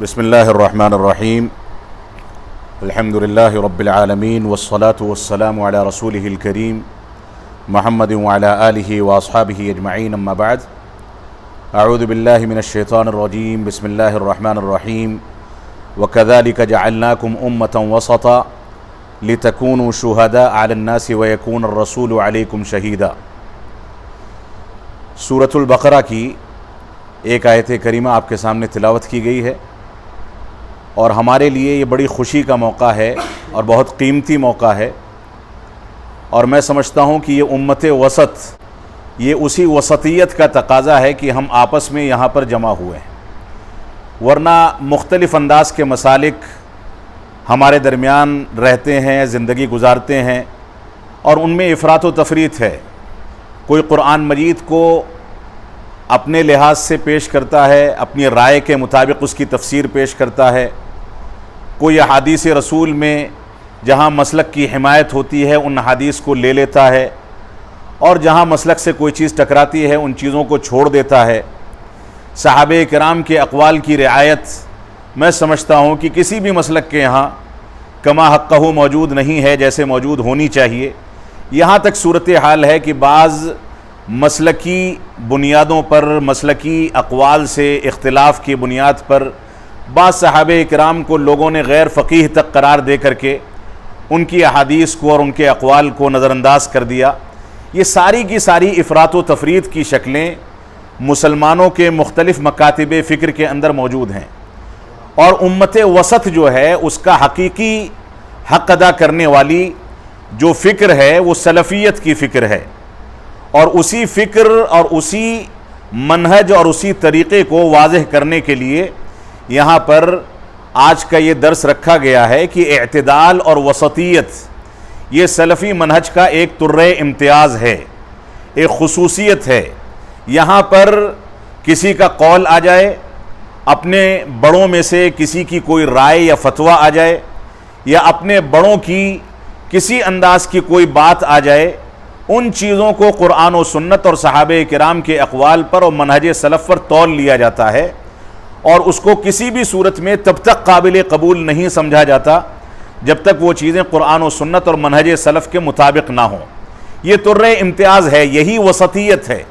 بسم اللہ الرحمن الرحیم الحمد للہ رب العالمین والصلاة والسلام علی رسولہ الکریم محمد وعلی آلہ واصحابہ اجمعین اما بعد اعوذ باللہ من الشیطان الرجیم بسم اللہ الرحمن الرحیم وکذالک جعلناکم امة وسطا لتکونوا شہداء علی الناس ویکون الرسول علیکم شہیدا۔ سورۃ البقرہ کی ایک آیت کریمہ آپ کے سامنے تلاوت کی گئی ہے، اور ہمارے لیے یہ بڑی خوشی کا موقع ہے اور بہت قیمتی موقع ہے، اور میں سمجھتا ہوں کہ یہ امت وسط، یہ اسی وسطیت کا تقاضا ہے کہ ہم آپس میں یہاں پر جمع ہوئے ہیں، ورنہ مختلف انداز کے مسالک ہمارے درمیان رہتے ہیں، زندگی گزارتے ہیں، اور ان میں افراط و تفریط ہے۔ کوئی قرآن مجید کو اپنے لحاظ سے پیش کرتا ہے، اپنی رائے کے مطابق اس کی تفسیر پیش کرتا ہے، کوئی احادیث رسول میں جہاں مسلک کی حمایت ہوتی ہے ان حدیث کو لے لیتا ہے، اور جہاں مسلک سے کوئی چیز ٹکراتی ہے ان چیزوں کو چھوڑ دیتا ہے۔ صحابہ کرام کے اقوال کی رعایت میں سمجھتا ہوں کہ کسی بھی مسلک کے یہاں کما حقہ موجود نہیں ہے جیسے موجود ہونی چاہیے۔ یہاں تک صورتحال ہے کہ بعض مسلکی بنیادوں پر، مسلکی اقوال سے اختلاف کی بنیاد پر بعض صحابہ کرام کو لوگوں نے غیر فقیہ تک قرار دے کر کے ان کی احادیث کو اور ان کے اقوال کو نظر انداز کر دیا۔ یہ ساری کی ساری افراط و تفریط کی شکلیں مسلمانوں کے مختلف مکاتب فکر کے اندر موجود ہیں، اور امت وسط جو ہے اس کا حقیقی حق ادا کرنے والی جو فکر ہے وہ سلفیت کی فکر ہے، اور اسی فکر اور اسی منہج اور اسی طریقے کو واضح کرنے کے لیے یہاں پر آج کا یہ درس رکھا گیا ہے کہ اعتدال اور وسطیت یہ سلفی منہج کا ایک طرۂ امتیاز ہے، ایک خصوصیت ہے۔ یہاں پر کسی کا قول آ جائے، اپنے بڑوں میں سے کسی کی کوئی رائے یا فتویٰ آ جائے، یا اپنے بڑوں کی کسی انداز کی کوئی بات آ جائے، ان چیزوں کو قرآن و سنت اور صحابہ کرام کے اقوال پر اور منہج سلف پر تول لیا جاتا ہے، اور اس کو کسی بھی صورت میں تب تک قابل قبول نہیں سمجھا جاتا جب تک وہ چیزیں قرآن و سنت اور منہج سلف کے مطابق نہ ہوں۔ یہ طرۂ امتیاز ہے، یہی وسطیت ہے۔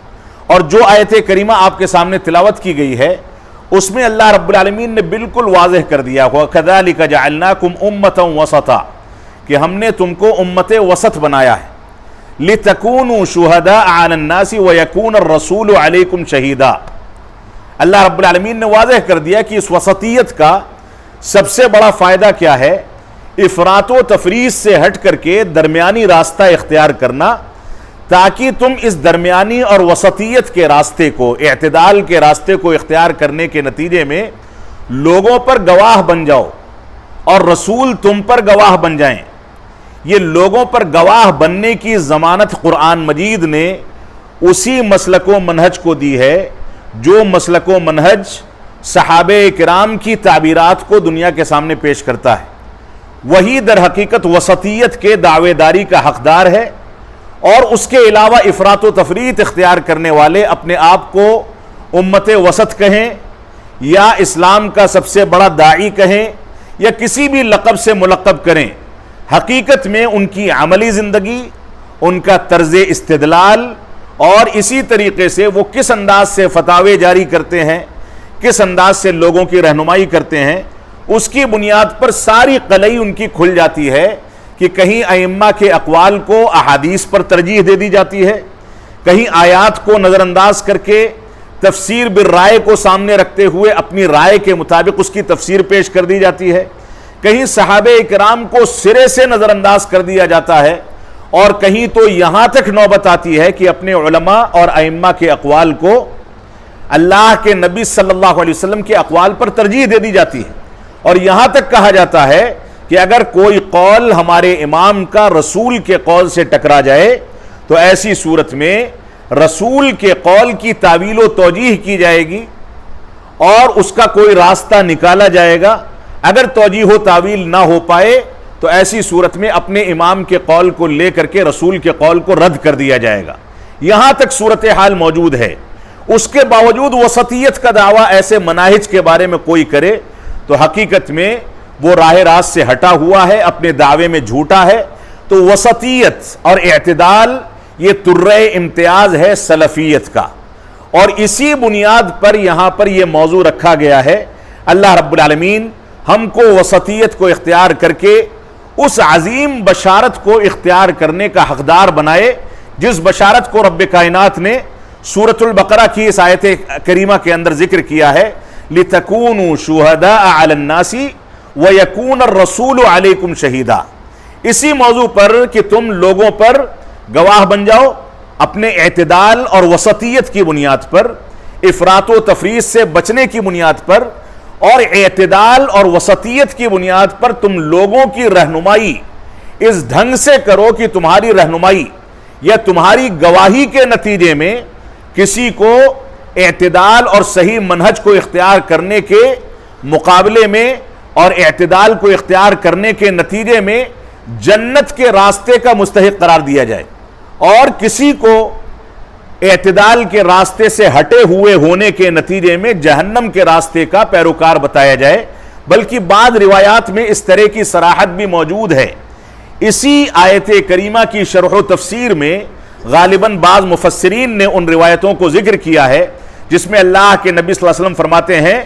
اور جو آیت کریمہ آپ کے سامنے تلاوت کی گئی ہے اس میں اللہ رب العالمین نے بالکل واضح کر دیا وَكَذَلِكَ جَعَلْنَاكُمْ أُمَّةً وَسَطًا، کہ ہم نے تم کو امت وسط بنایا ہے، لِتَكُونُوا شُهَدَاءَ عَلَى النَّاسِ وَيَكُونَ الرَّسُولُ عَلَيْكُمْ شَهِيدًا۔ اللہ رب العالمین نے واضح کر دیا کہ اس وسطیت کا سب سے بڑا فائدہ کیا ہے، افراط و تفریط سے ہٹ کر کے درمیانی راستہ اختیار کرنا، تاکہ تم اس درمیانی اور وسطیت کے راستے کو، اعتدال کے راستے کو اختیار کرنے کے نتیجے میں لوگوں پر گواہ بن جاؤ اور رسول تم پر گواہ بن جائیں۔ یہ لوگوں پر گواہ بننے کی ضمانت قرآن مجید نے اسی مسلک و منہج کو دی ہے جو مسلک و منہج صحابہ کرام کی تعبیرات کو دنیا کے سامنے پیش کرتا ہے۔ وہی در حقیقت وسطیت کے دعوے داری کا حقدار ہے، اور اس کے علاوہ افراط و تفریط اختیار کرنے والے اپنے آپ کو امت وسط کہیں، یا اسلام کا سب سے بڑا داعی کہیں، یا کسی بھی لقب سے ملقب کریں، حقیقت میں ان کی عملی زندگی، ان کا طرز استدلال، اور اسی طریقے سے وہ کس انداز سے فتاوے جاری کرتے ہیں، کس انداز سے لوگوں کی رہنمائی کرتے ہیں، اس کی بنیاد پر ساری قلعی ان کی کھل جاتی ہے کہ کہیں ائمہ کے اقوال کو احادیث پر ترجیح دے دی جاتی ہے، کہیں آیات کو نظر انداز کر کے تفسیر بالرائے کو سامنے رکھتے ہوئے اپنی رائے کے مطابق اس کی تفسیر پیش کر دی جاتی ہے، کہیں صحابہ کرام کو سرے سے نظر انداز کر دیا جاتا ہے، اور کہیں تو یہاں تک نوبت آتی ہے کہ اپنے علماء اور ائمہ کے اقوال کو اللہ کے نبی صلی اللہ علیہ وسلم کے اقوال پر ترجیح دے دی جاتی ہے، اور یہاں تک کہا جاتا ہے کہ اگر کوئی قول ہمارے امام کا رسول کے قول سے ٹکرا جائے تو ایسی صورت میں رسول کے قول کی تعویل و توجیح کی جائے گی اور اس کا کوئی راستہ نکالا جائے گا۔ اگر توجیح و تعویل نہ ہو پائے تو ایسی صورت میں اپنے امام کے قول کو لے کر کے رسول کے قول کو رد کر دیا جائے گا۔ یہاں تک صورتحال موجود ہے۔ اس کے باوجود وسطیت کا دعویٰ ایسے مناہج کے بارے میں کوئی کرے تو حقیقت میں وہ راہ راست سے ہٹا ہوا ہے، اپنے دعوے میں جھوٹا ہے۔ تو وسطیت اور اعتدال یہ ترہ امتیاز ہے سلفیت کا، اور اسی بنیاد پر یہاں پر یہ موضوع رکھا گیا ہے۔ اللہ رب العالمین ہم کو وسطیت کو اختیار کر کے اس عظیم بشارت کو اختیار کرنے کا حقدار بنائے جس بشارت کو رب کائنات نے سورۃ البقرہ کی اس آیت کریمہ کے اندر ذکر کیا ہے، لِتَكُونُوا شُهَدَاءَ عَلَى النَّاسِ وَيَكُونَ الرَّسُولُ عَلَيْكُمْ شَهِيدًا، اسی موضوع پر کہ تم لوگوں پر گواہ بن جاؤ اپنے اعتدال اور وسطیت کی بنیاد پر، افراط و تفریط سے بچنے کی بنیاد پر، اور اعتدال اور وسطیت کی بنیاد پر تم لوگوں کی رہنمائی اس ڈھنگ سے کرو کہ تمہاری رہنمائی یا تمہاری گواہی کے نتیجے میں کسی کو اعتدال اور صحیح منہج کو اختیار کرنے کے مقابلے میں اور اعتدال کو اختیار کرنے کے نتیجے میں جنت کے راستے کا مستحق قرار دیا جائے، اور کسی کو اعتدال کے راستے سے ہٹے ہوئے ہونے کے نتیجے میں جہنم کے راستے کا پیروکار بتایا جائے۔ بلکہ بعض روایات میں اس طرح کی صراحت بھی موجود ہے۔ اسی آیت کریمہ کی شرح و تفسیر میں غالباً بعض مفسرین نے ان روایتوں کو ذکر کیا ہے جس میں اللہ کے نبی صلی اللہ علیہ وسلم فرماتے ہیں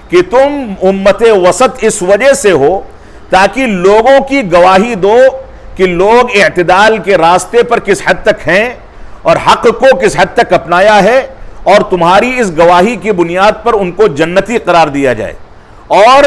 کہ تم امت وسط اس وجہ سے ہو تاکہ لوگوں کی گواہی دو کہ لوگ اعتدال کے راستے پر کس حد تک ہیں اور حق کو کس حد تک اپنایا ہے، اور تمہاری اس گواہی کی بنیاد پر ان کو جنتی قرار دیا جائے۔ اور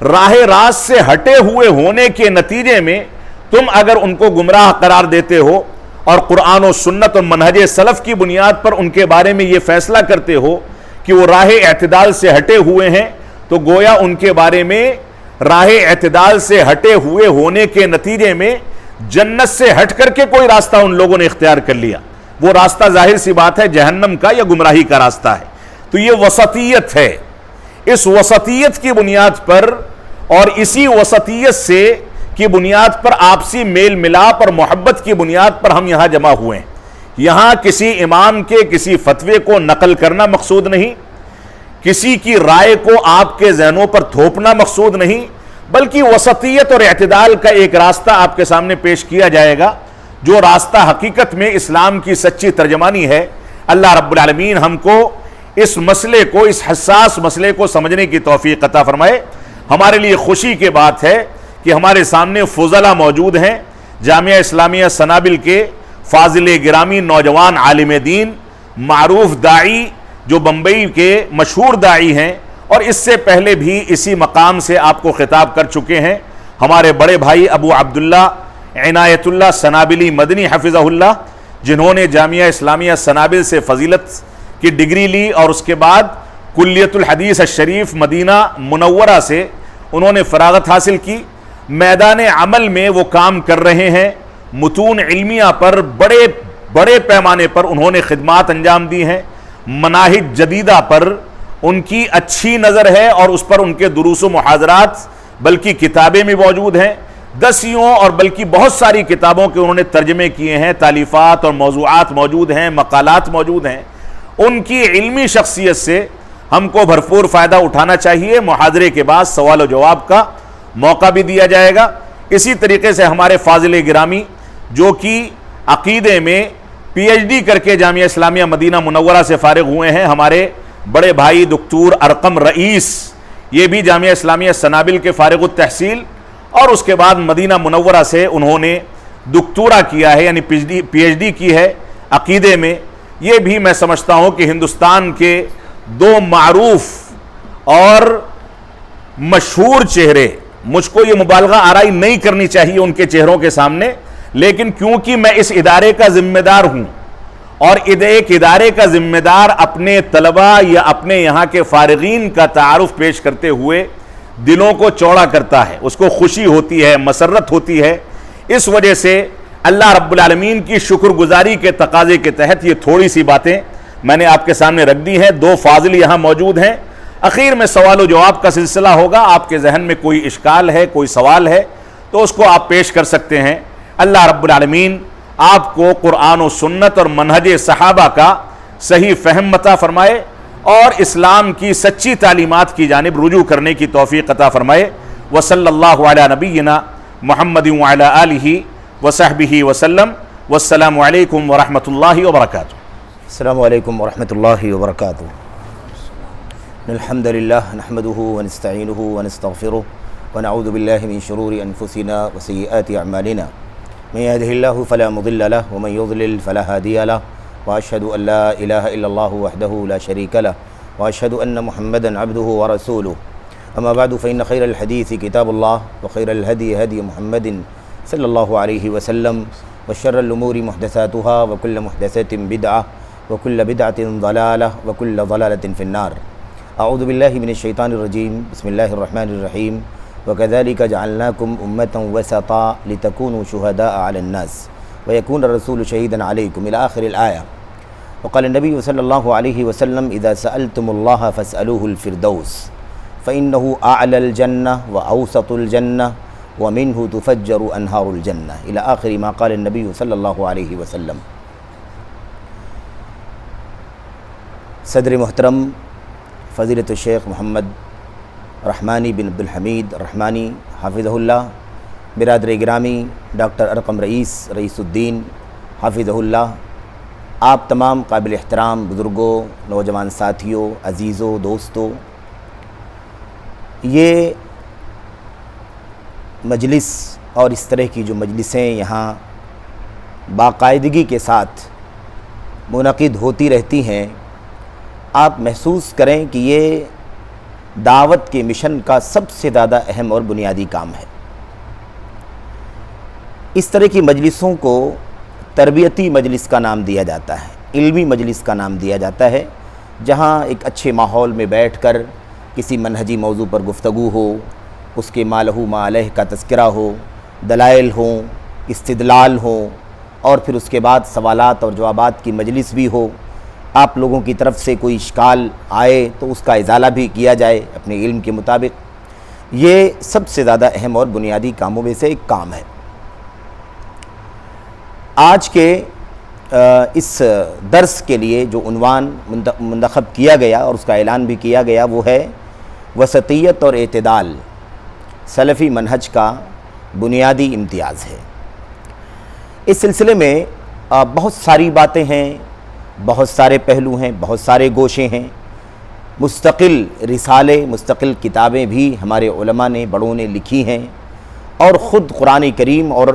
راہ راست سے ہٹے ہوئے ہونے کے نتیجے میں تم اگر ان کو گمراہ قرار دیتے ہو اور قرآن و سنت اور منہج سلف کی بنیاد پر ان کے بارے میں یہ فیصلہ کرتے ہو کہ وہ راہ اعتدال سے ہٹے ہوئے ہیں، تو گویا ان کے بارے میں راہ اعتدال سے ہٹے ہوئے ہونے کے نتیجے میں جنت سے ہٹ کر کے کوئی راستہ ان لوگوں نے اختیار کر لیا، وہ راستہ ظاہر سی بات ہے جہنم کا یا گمراہی کا راستہ ہے۔ تو یہ وسطیت ہے، اس وسطیت کی بنیاد پر اور اسی وسطیت سے کی بنیاد پر آپسی میل ملاپ اور محبت کی بنیاد پر ہم یہاں جمع ہوئے ہیں۔ یہاں کسی امام کے کسی فتوے کو نقل کرنا مقصود نہیں، کسی کی رائے کو آپ کے ذہنوں پر تھوپنا مقصود نہیں، بلکہ وسطیت اور اعتدال کا ایک راستہ آپ کے سامنے پیش کیا جائے گا، جو راستہ حقیقت میں اسلام کی سچی ترجمانی ہے۔ اللہ رب العالمین ہم کو اس مسئلے کو، اس حساس مسئلے کو سمجھنے کی توفیق عطا فرمائے۔ ہمارے لیے خوشی کی بات ہے کہ ہمارے سامنے فضلاء موجود ہیں، جامعہ اسلامیہ سنابل کے فاضل گرامی نوجوان عالم دین، معروف داعی جو بمبئی کے مشہور داعی ہیں اور اس سے پہلے بھی اسی مقام سے آپ کو خطاب کر چکے ہیں، ہمارے بڑے بھائی ابو عبداللہ عنایت اللہ سنابلی مدنی حفظہ اللہ، جنہوں نے جامعہ اسلامیہ سنابل سے فضیلت کی ڈگری لی اور اس کے بعد کلیت الحدیث الشریف مدینہ منورہ سے انہوں نے فراغت حاصل کی۔ میدان عمل میں وہ کام کر رہے ہیں، متون علمیہ پر بڑے پیمانے پر انہوں نے خدمات انجام دی ہیں، مناہج جدیدہ پر ان کی اچھی نظر ہے اور اس پر ان کے دروس و محاضرات بلکہ کتابیں بھی موجود ہیں، دسیوں اور بلکہ بہت ساری کتابوں کے انہوں نے ترجمے کیے ہیں، تالیفات اور موضوعات موجود ہیں، مقالات موجود ہیں۔ ان کی علمی شخصیت سے ہم کو بھرپور فائدہ اٹھانا چاہیے۔ محاضرے کے بعد سوال و جواب کا موقع بھی دیا جائے گا۔ اسی طریقے سے ہمارے فاضل گرامی جو کہ عقیدے میں پی ایچ ڈی کر کے جامعہ اسلامیہ مدینہ منورہ سے فارغ ہوئے ہیں، ہمارے بڑے بھائی دکتور ارقم رئیس، یہ بھی جامعہ اسلامیہ سنابل کے فارغ التحصیل اور اس کے بعد مدینہ منورہ سے انہوں نے دکتورا کیا ہے، یعنی پی ایچ ڈی کی ہے عقیدے میں۔ یہ بھی میں سمجھتا ہوں کہ ہندوستان کے دو معروف اور مشہور چہرے، مجھ کو یہ مبالغہ آرائی نہیں کرنی چاہیے ان کے چہروں کے سامنے، لیکن کیونکہ میں اس ادارے کا ذمہ دار ہوں اور ایک ادارے کا ذمہ دار اپنے طلبہ یا اپنے یہاں کے فارغین کا تعارف پیش کرتے ہوئے دلوں کو چوڑا کرتا ہے، اس کو خوشی ہوتی ہے، مسرت ہوتی ہے۔ اس وجہ سے اللہ رب العالمین کی شکر گزاری کے تقاضے کے تحت یہ تھوڑی سی باتیں میں نے آپ کے سامنے رکھ دی ہیں۔ دو فاضل یہاں موجود ہیں، اخیر میں سوال و جواب کا سلسلہ ہوگا۔ آپ کے ذہن میں کوئی اشکال ہے، کوئی سوال ہے تو اس کو آپ پیش کر سکتے ہیں۔ اللہ رب العالمین آپ کو قرآن و سنت اور منہج صحابہ کا صحیح فہم عطا فرمائے اور اسلام کی سچی تعلیمات کی جانب رجوع کرنے کی توفیق عطا فرمائے۔ وصلی اللہ علی نبینا محمد وعلی آلہ وصحبہ وسلم، والسلام علیکم ورحمۃ اللہ وبرکاتہ۔ السلام علیکم ورحمۃ اللہ وبرکاتہ۔ الحمد للہ نحمده ونستعینه ونستغفره ونعوذ باللہ من شرور انفسنا وسیئات اعمالنا من يهده الله فلا مضل له ومن يضلل فلا هادي له واشهد ان لا اله الا الله وحده لا شريك له واشهد ان محمدا عبده ورسوله اما بعد فان خير الحديث كتاب الله وخير الهدي هدي محمد صلى الله عليه وسلم وشر الامور محدثاتها وكل محدثة بدعة وكل بدعة ضلالة وكل ضلالة في النار۔ اعوذ باللہ من الشیطان الرجیم، بسم اللہ الرحمن الرحیم۔ وَكَذَلِكَ جَعَلْنَاكُمْ أُمَّةً وَسَطًا لِتَكُونُوا شُهَدَاءَ عَلَى النَّاسِ وَيَكُونَ الرَّسُولُ شَهِيدًا عَلَيْكُمْ إلى آخر الآية۔ وقال النبي صلى الله عليه وسلم إذا سألتم الله فاسألوه الفردوس فإنه أعلى الجنة وأوسط الجنة ومنه تفجر أنهار الجنة إلى آخر ما قال النبي صلى الله عليه وسلم۔ صدر محترم فضیلت الشیخ محمد رحمانی بن عبدالحمید رحمانی حافظہ اللہ، برادر گرامی ڈاکٹر ارقم رئیس الدین حافظہ اللہ، آپ تمام قابل احترام بزرگوں، نوجوان ساتھیوں، عزیزوں، دوستوں، یہ مجلس اور اس طرح کی جو مجلسیں یہاں باقاعدگی کے ساتھ منعقد ہوتی رہتی ہیں، آپ محسوس کریں کہ یہ دعوت کے مشن کا سب سے زیادہ اہم اور بنیادی کام ہے۔ اس طرح کی مجلسوں کو تربیتی مجلس کا نام دیا جاتا ہے، علمی مجلس کا نام دیا جاتا ہے، جہاں ایک اچھے ماحول میں بیٹھ کر کسی منہجی موضوع پر گفتگو ہو، اس کے ما لہ ما علیہ کا تذکرہ ہو، دلائل ہوں، استدلال ہوں، اور پھر اس کے بعد سوالات اور جوابات کی مجلس بھی ہو۔ آپ لوگوں کی طرف سے کوئی اشکال آئے تو اس کا ازالہ بھی کیا جائے اپنے علم کے مطابق۔ یہ سب سے زیادہ اہم اور بنیادی کاموں میں سے ایک کام ہے۔ آج کے اس درس کے لیے جو عنوان منتخب کیا گیا اور اس کا اعلان بھی کیا گیا وہ ہے وسطیت اور اعتدال، سلفی منہج کا بنیادی امتیاز ہے۔ اس سلسلے میں بہت ساری باتیں ہیں، بہت سارے پہلو ہیں، بہت سارے گوشے ہیں، مستقل رسالے، مستقل کتابیں بھی ہمارے علماء نے، بڑوں نے لکھی ہیں، اور خود قرآن کریم اور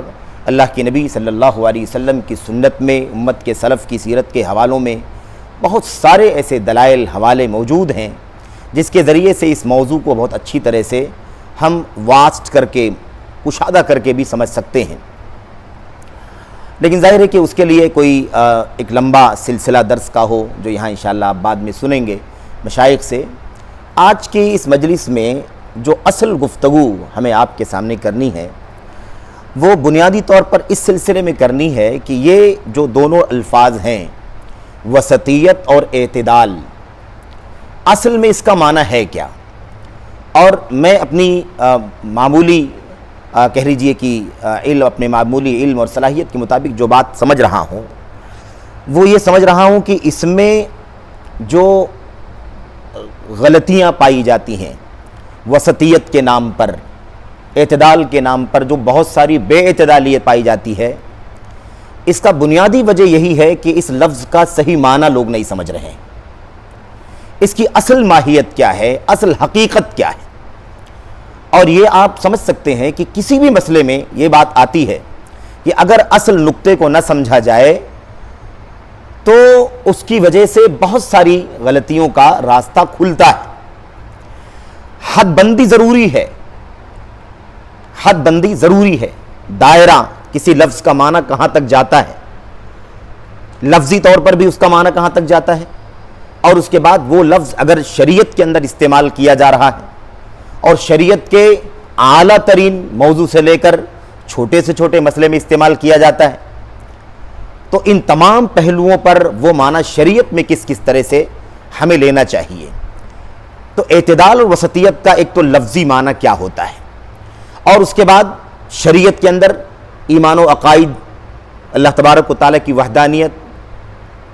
اللہ کے نبی صلی اللہ علیہ وسلم کی سنت میں، امت کے سلف کی سیرت کے حوالوں میں بہت سارے ایسے دلائل، حوالے موجود ہیں جس کے ذریعے سے اس موضوع کو بہت اچھی طرح سے ہم واسٹ کر کے، کشادہ کر کے بھی سمجھ سکتے ہیں۔ لیکن ظاہر ہے کہ اس کے لیے کوئی ایک لمبا سلسلہ درس کا ہو جو یہاں انشاءاللہ آپ بعد میں سنیں گے مشائخ سے۔ آج کی اس مجلس میں جو اصل گفتگو ہمیں آپ کے سامنے کرنی ہے وہ بنیادی طور پر اس سلسلے میں کرنی ہے کہ یہ جو دونوں الفاظ ہیں وسطیت اور اعتدال، اصل میں اس کا معنی ہے کیا؟ اور میں اپنی معمولی کہہ لیجئے کہ اپنے معمولی علم اور صلاحیت کے مطابق جو بات سمجھ رہا ہوں وہ یہ سمجھ رہا ہوں کہ اس میں جو غلطیاں پائی جاتی ہیں وسطیت کے نام پر، اعتدال کے نام پر جو بہت ساری بے اعتدالیت پائی جاتی ہے، اس کا بنیادی وجہ یہی ہے کہ اس لفظ کا صحیح معنی لوگ نہیں سمجھ رہے ہیں۔ اس کی اصل ماہیت کیا ہے، اصل حقیقت کیا ہے؟ اور یہ آپ سمجھ سکتے ہیں کہ کسی بھی مسئلے میں یہ بات آتی ہے کہ اگر اصل نقطے کو نہ سمجھا جائے تو اس کی وجہ سے بہت ساری غلطیوں کا راستہ کھلتا ہے۔ حد بندی ضروری ہے، حد بندی ضروری ہے۔ دائرہ کسی لفظ کا معنی کہاں تک جاتا ہے، لفظی طور پر بھی اس کا معنی کہاں تک جاتا ہے، اور اس کے بعد وہ لفظ اگر شریعت کے اندر استعمال کیا جا رہا ہے اور شریعت کے اعلیٰ ترین موضوع سے لے کر چھوٹے سے چھوٹے مسئلے میں استعمال کیا جاتا ہے، تو ان تمام پہلوؤں پر وہ معنی شریعت میں کس طرح سے ہمیں لینا چاہیے۔ تو اعتدال اور وسطیت کا ایک تو لفظی معنی کیا ہوتا ہے، اور اس کے بعد شریعت کے اندر ایمان و عقائد، اللہ تبارک و تعالیٰ کی وحدانیت،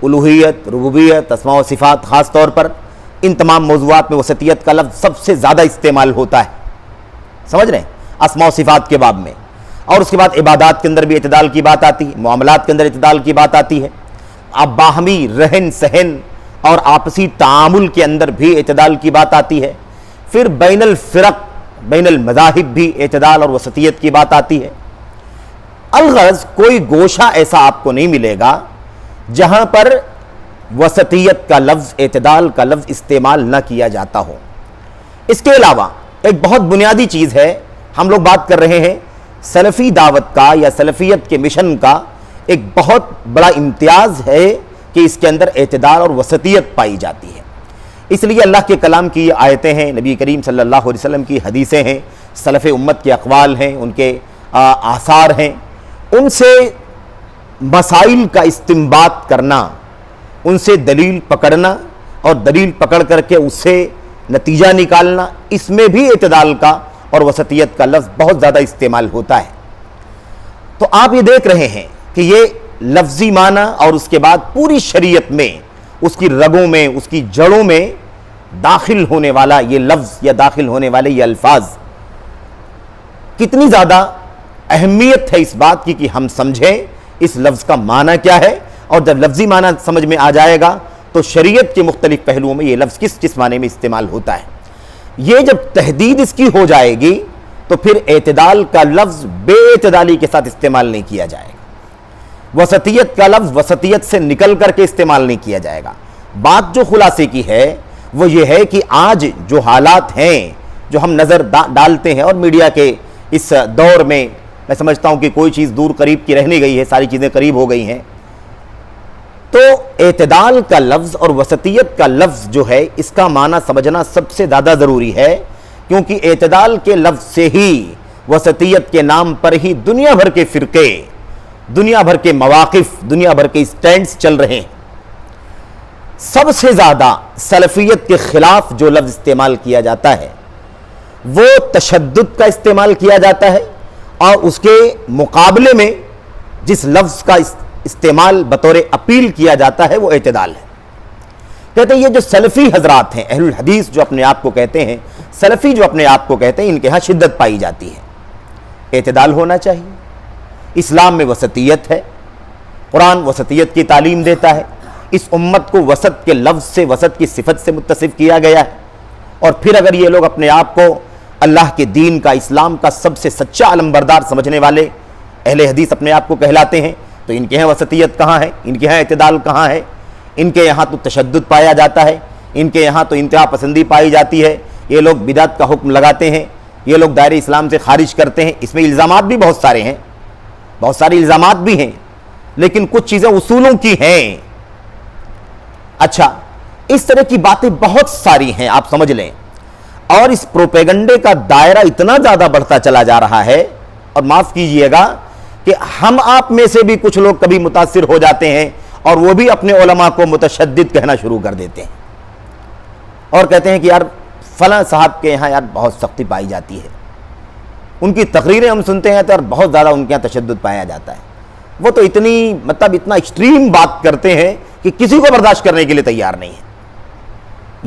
الوہیت، ربوبیت، اسماء و صفات خاص طور پر، ان تمام موضوعات میں وسطیت کا لفظ سب سے زیادہ استعمال ہوتا ہے، سمجھ رہے ہیں، اسماء و صفات کے باب میں، اور اس کے بعد عبادات کے اندر بھی اعتدال کی بات آتی ہے، معاملات کے اندر اعتدال کی بات آتی ہے، اب باہمی رہن سہن اور آپسی تعامل کے اندر بھی اعتدال کی بات آتی ہے، پھر بین الفرق بین المذاہب بھی اعتدال اور وسطیت کی بات آتی ہے۔ الغرض کوئی گوشہ ایسا آپ کو نہیں ملے گا جہاں پر وسطیت کا لفظ، اعتدال کا لفظ استعمال نہ کیا جاتا ہو۔ اس کے علاوہ ایک بہت بنیادی چیز ہے، ہم لوگ بات کر رہے ہیں سلفی دعوت کا یا سلفیت کے مشن کا ایک بہت بڑا امتیاز ہے کہ اس کے اندر اعتدال اور وسطیت پائی جاتی ہے۔ اس لیے اللہ کے کلام کی یہ آیتیں ہیں، نبی کریم صلی اللہ علیہ وسلم کی حدیثیں ہیں، سلف امت کے اقوال ہیں، ان کے آثار ہیں، ان سے مسائل کا استنباط کرنا، ان سے دلیل پکڑنا اور دلیل پکڑ کر کے اس سے نتیجہ نکالنا، اس میں بھی اعتدال کا اور وسطیت کا لفظ بہت زیادہ استعمال ہوتا ہے۔ تو آپ یہ دیکھ رہے ہیں کہ یہ لفظی معنی اور اس کے بعد پوری شریعت میں اس کی رگوں میں، اس کی جڑوں میں داخل ہونے والا یہ لفظ یا داخل ہونے والے یہ الفاظ کتنی زیادہ اہمیت ہے اس بات کی کہ ہم سمجھیں اس لفظ کا معنی کیا ہے، اور جب لفظی معنی سمجھ میں آ جائے گا تو شریعت کے مختلف پہلوؤں میں یہ لفظ کس کس معنی میں استعمال ہوتا ہے۔ یہ جب تحدید اس کی ہو جائے گی تو پھر اعتدال کا لفظ بے اعتدالی کے ساتھ استعمال نہیں کیا جائے گا، وسطیت کا لفظ وسطیت سے نکل کر کے استعمال نہیں کیا جائے گا۔ بات جو خلاصے کی ہے وہ یہ ہے کہ آج جو حالات ہیں جو ہم نظر ڈالتے ہیں، اور میڈیا کے اس دور میں سمجھتا ہوں کہ کوئی چیز دور قریب کی رہ نہیں گئی ہے، ساری چیزیں قریب ہو گئی ہیں، تو اعتدال کا لفظ اور وسطیت کا لفظ جو ہے اس کا معنی سمجھنا سب سے زیادہ ضروری ہے، کیونکہ اعتدال کے لفظ سے ہی وسطیت کے نام پر ہی دنیا بھر کے فرقے، دنیا بھر کے مواقف، دنیا بھر کے سٹینڈز چل رہے ہیں۔ سب سے زیادہ سلفیت کے خلاف جو لفظ استعمال کیا جاتا ہے وہ تشدد کا استعمال کیا جاتا ہے، اور اس کے مقابلے میں جس لفظ کا استعمال بطور اپیل کیا جاتا ہے وہ اعتدال ہے۔ کہتے ہیں یہ جو سلفی حضرات ہیں، اہل الحدیث جو اپنے آپ کو کہتے ہیں، سلفی جو اپنے آپ کو کہتے ہیں، ان کے ہاں شدت پائی جاتی ہے۔ اعتدال ہونا چاہیے، اسلام میں وسطیت ہے، قرآن وسطیت کی تعلیم دیتا ہے، اس امت کو وسط کے لفظ سے، وسط کی صفت سے متصف کیا گیا ہے، اور پھر اگر یہ لوگ اپنے آپ کو اللہ کے دین کا، اسلام کا سب سے سچا علمبردار سمجھنے والے اہل حدیث اپنے آپ کو کہلاتے ہیں، تو ان کے یہاں وسطیت کہاں ہے، ان کے یہاں اعتدال کہاں ہے؟ ان کے یہاں تو تشدد پایا جاتا ہے، ان کے یہاں تو انتہا پسندی پائی جاتی ہے، یہ لوگ بدعت کا حکم لگاتے ہیں، یہ لوگ دائرہ اسلام سے خارج کرتے ہیں۔ اس میں الزامات بھی بہت سارے ہیں، بہت سارے الزامات بھی ہیں، لیکن کچھ چیزیں اصولوں کی ہیں۔ اچھا، اس طرح کی باتیں بہت ساری ہیں، آپ سمجھ لیں، اور اس پروپیگنڈے کا دائرہ اتنا زیادہ بڑھتا چلا جا رہا ہے، اور معاف کیجئے گا کہ ہم آپ میں سے بھی کچھ لوگ کبھی متاثر ہو جاتے ہیں اور وہ بھی اپنے علماء کو متشدد کہنا شروع کر دیتے ہیں، اور کہتے ہیں کہ یار فلاں صاحب کے یہاں یار بہت سختی پائی جاتی ہے، ان کی تقریریں ہم سنتے ہیں تو یار بہت زیادہ ان کے یہاں تشدد پایا جاتا ہے۔ وہ تو اتنا ایکسٹریم بات کرتے ہیں کہ کسی کو برداشت کرنے کے لیے تیار نہیں ہے۔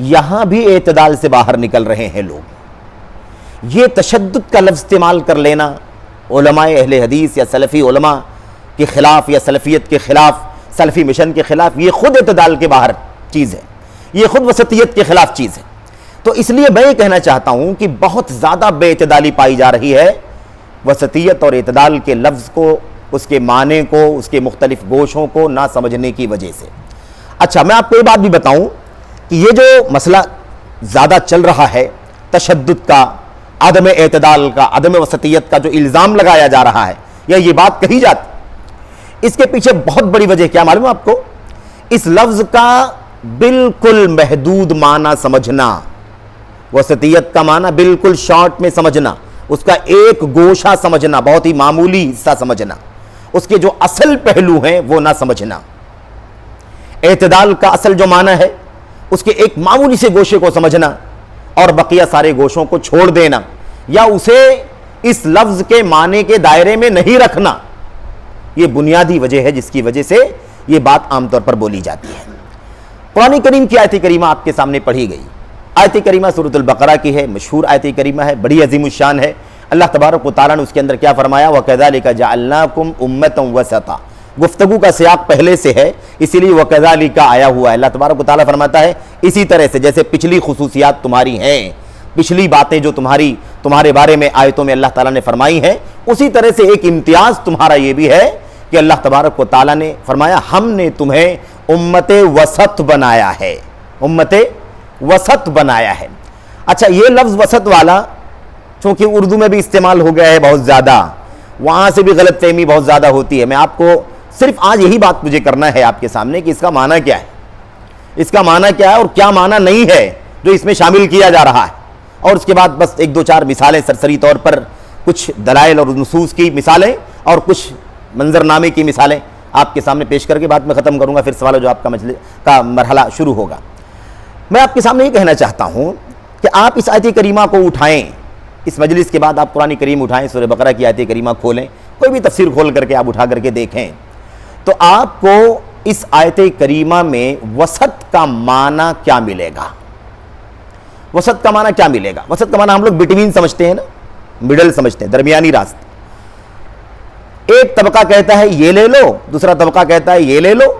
یہاں بھی اعتدال سے باہر نکل رہے ہیں لوگ۔ یہ تشدد کا لفظ استعمال کر لینا علماء اہل حدیث یا سلفی علماء کے خلاف یا سلفیت کے خلاف، سلفی مشن کے خلاف، یہ خود اعتدال کے باہر چیز ہے، یہ خود وسطیت کے خلاف چیز ہے۔ تو اس لیے میں یہ کہنا چاہتا ہوں کہ بہت زیادہ بے اعتدالی پائی جا رہی ہے وسطیت اور اعتدال کے لفظ کو، اس کے معنی کو، اس کے مختلف گوشوں کو نہ سمجھنے کی وجہ سے۔ اچھا، میں آپ کو یہ بات بھی بتاؤں کہ یہ جو مسئلہ زیادہ چل رہا ہے تشدد کا، عدم اعتدال کا، عدم وسطیت کا جو الزام لگایا جا رہا ہے یا یہ بات کہی جاتی، اس کے پیچھے بہت بڑی وجہ کیا معلوم ہے آپ کو؟ اس لفظ کا بالکل محدود معنی سمجھنا، وسطیت کا معنی بالکل شارٹ میں سمجھنا، اس کا ایک گوشہ سمجھنا، بہت ہی معمولی حصہ سمجھنا، اس کے جو اصل پہلو ہیں وہ نہ سمجھنا۔ اعتدال کا اصل جو معنی ہے اس کے ایک معمولی سے گوشے کو سمجھنا اور بقیہ سارے گوشوں کو چھوڑ دینا، یا اسے اس لفظ کے معنی کے دائرے میں نہیں رکھنا، یہ بنیادی وجہ ہے جس کی وجہ سے یہ بات عام طور پر بولی جاتی ہے۔ قرآن کریم کی آیت کریمہ آپ کے سامنے پڑھی گئی. آیت کریمہ سورۃ البقرہ کی ہے, مشہور آیت کریمہ ہے, بڑی عظیم الشان ہے. اللہ تبارک و تعالیٰ نے اس کے اندر کیا فرمایا؟ وَكَذَلِكَ جَعَلْنَاكُمْ أُمَّةً وَسَطًا. گفتگو کا سیاق پہلے سے ہے, اسی لیے وَكَذَلِكَ آیا ہوا ہے. اللہ تبارک و تعالیٰ فرماتا ہے اسی طرح سے جیسے پچھلی خصوصیات تمہاری ہیں, پچھلی باتیں جو تمہارے بارے میں آیتوں میں اللہ تعالیٰ نے فرمائی ہیں, اسی طرح سے ایک امتیاز تمہارا یہ بھی ہے کہ اللہ تبارک و تعالیٰ نے فرمایا ہم نے تمہیں امت وسط بنایا ہے, امت وسط بنایا ہے. اچھا, یہ لفظ وسط والا چونکہ اردو میں بھی استعمال ہو گیا ہے بہت زیادہ, وہاں سے بھی غلط فہمی بہت زیادہ ہوتی ہے. میں آپ کو صرف آج یہی بات مجھے کرنا ہے آپ کے سامنے کہ اس کا معنی کیا ہے, اس کا معنی کیا ہے اور کیا معنی نہیں ہے جو اس میں شامل کیا جا رہا ہے. اور اس کے بعد بس ایک دو چار مثالیں سرسری طور پر, کچھ دلائل اور نصوص کی مثالیں اور کچھ منظرنامے کی مثالیں آپ کے سامنے پیش کر کے بعد میں ختم کروں گا, پھر سوال و جواب کا مرحلہ شروع ہوگا. میں آپ کے سامنے یہ کہنا چاہتا ہوں کہ آپ اس آیت کریمہ کو اٹھائیں, اس مجلس کے بعد آپ قرآن کریم اٹھائیں, سورہ بقرہ کی آیت کریمہ کھولیں, کوئی بھی تفسیر کھول کر کے آپ اٹھا کر کے دیکھیں, تو آپ کو اس آیت کریمہ میں وسط کا معنی کیا ملے گا؟ وسط کا معنی کیا ملے گا؟ وسط کا معنی ہم لوگ بٹوین سمجھتے ہیں نا, مڈل سمجھتے ہیں, درمیانی راستہ. ایک طبقہ کہتا ہے یہ لے لو, دوسرا طبقہ کہتا ہے یہ لے لو.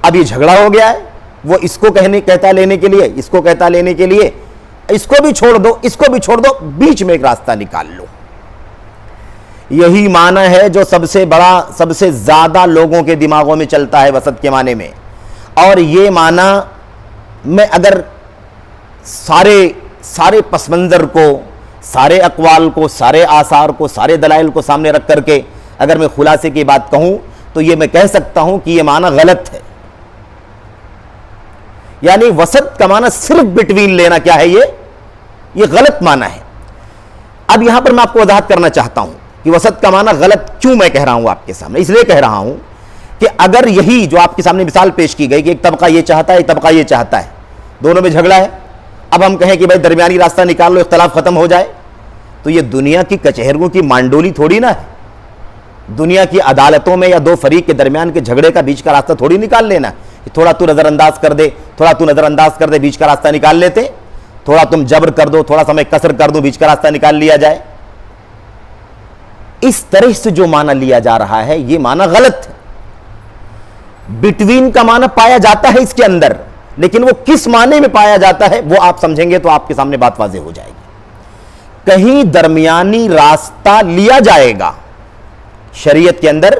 اب یہ جھگڑا ہو گیا ہے, وہ اس کو کہتا ہے لینے کے لیے, اس کو کہتا ہے لینے کے لیے, اس کو بھی چھوڑ دو, اس کو بھی چھوڑ دو, بیچ میں ایک راستہ نکال لو. یہی معنی ہے جو سب سے بڑا, سب سے زیادہ لوگوں کے دماغوں میں چلتا ہے وسط کے معنی میں. اور یہ معنی میں اگر سارے پس منظر کو, سارے اقوال کو, سارے آثار کو, سارے دلائل کو سامنے رکھ کر کے اگر میں خلاصے کی بات کہوں تو یہ میں کہہ سکتا ہوں کہ یہ معنی غلط ہے. یعنی وسط کا معنی صرف بٹوین لینا کیا ہے, یہ غلط معنی ہے. اب یہاں پر میں آپ کو وضاحت کرنا چاہتا ہوں کہ وسط کا معنی غلط کیوں میں کہہ رہا ہوں آپ کے سامنے. اس لیے کہہ رہا ہوں کہ اگر یہی جو آپ کے سامنے مثال پیش کی گئی کہ ایک طبقہ یہ چاہتا ہے, ایک طبقہ یہ چاہتا ہے, دونوں میں جھگڑا ہے, اب ہم کہیں کہ بھائی درمیانی راستہ نکال لو, اختلاف ختم ہو جائے, تو یہ دنیا کی کچہریوں کی مانڈولی تھوڑی نہ ہے. دنیا کی عدالتوں میں یا دو فریق کے درمیان کے جھگڑے کا بیچ کا راستہ تھوڑی نکال لینا, تھوڑا تو نظر انداز کر دے, تھوڑا تو نظر انداز کر دے, بیچ کا راستہ نکال لیتے, تھوڑا تم جبر کر دو, تھوڑا سا میں کسر کر دوں, بیچ کا راستہ نکال لیا جائے. اس طرح سے جو معنی لیا جا رہا ہے یہ معنی غلط ہے. بٹوین کا معنی پایا جاتا ہے اس کے اندر, لیکن وہ کس معنی میں پایا جاتا ہے وہ آپ سمجھیں گے تو آپ کے سامنے بات واضح ہو جائے گی. کہیں درمیانی راستہ لیا جائے گا, شریعت کے اندر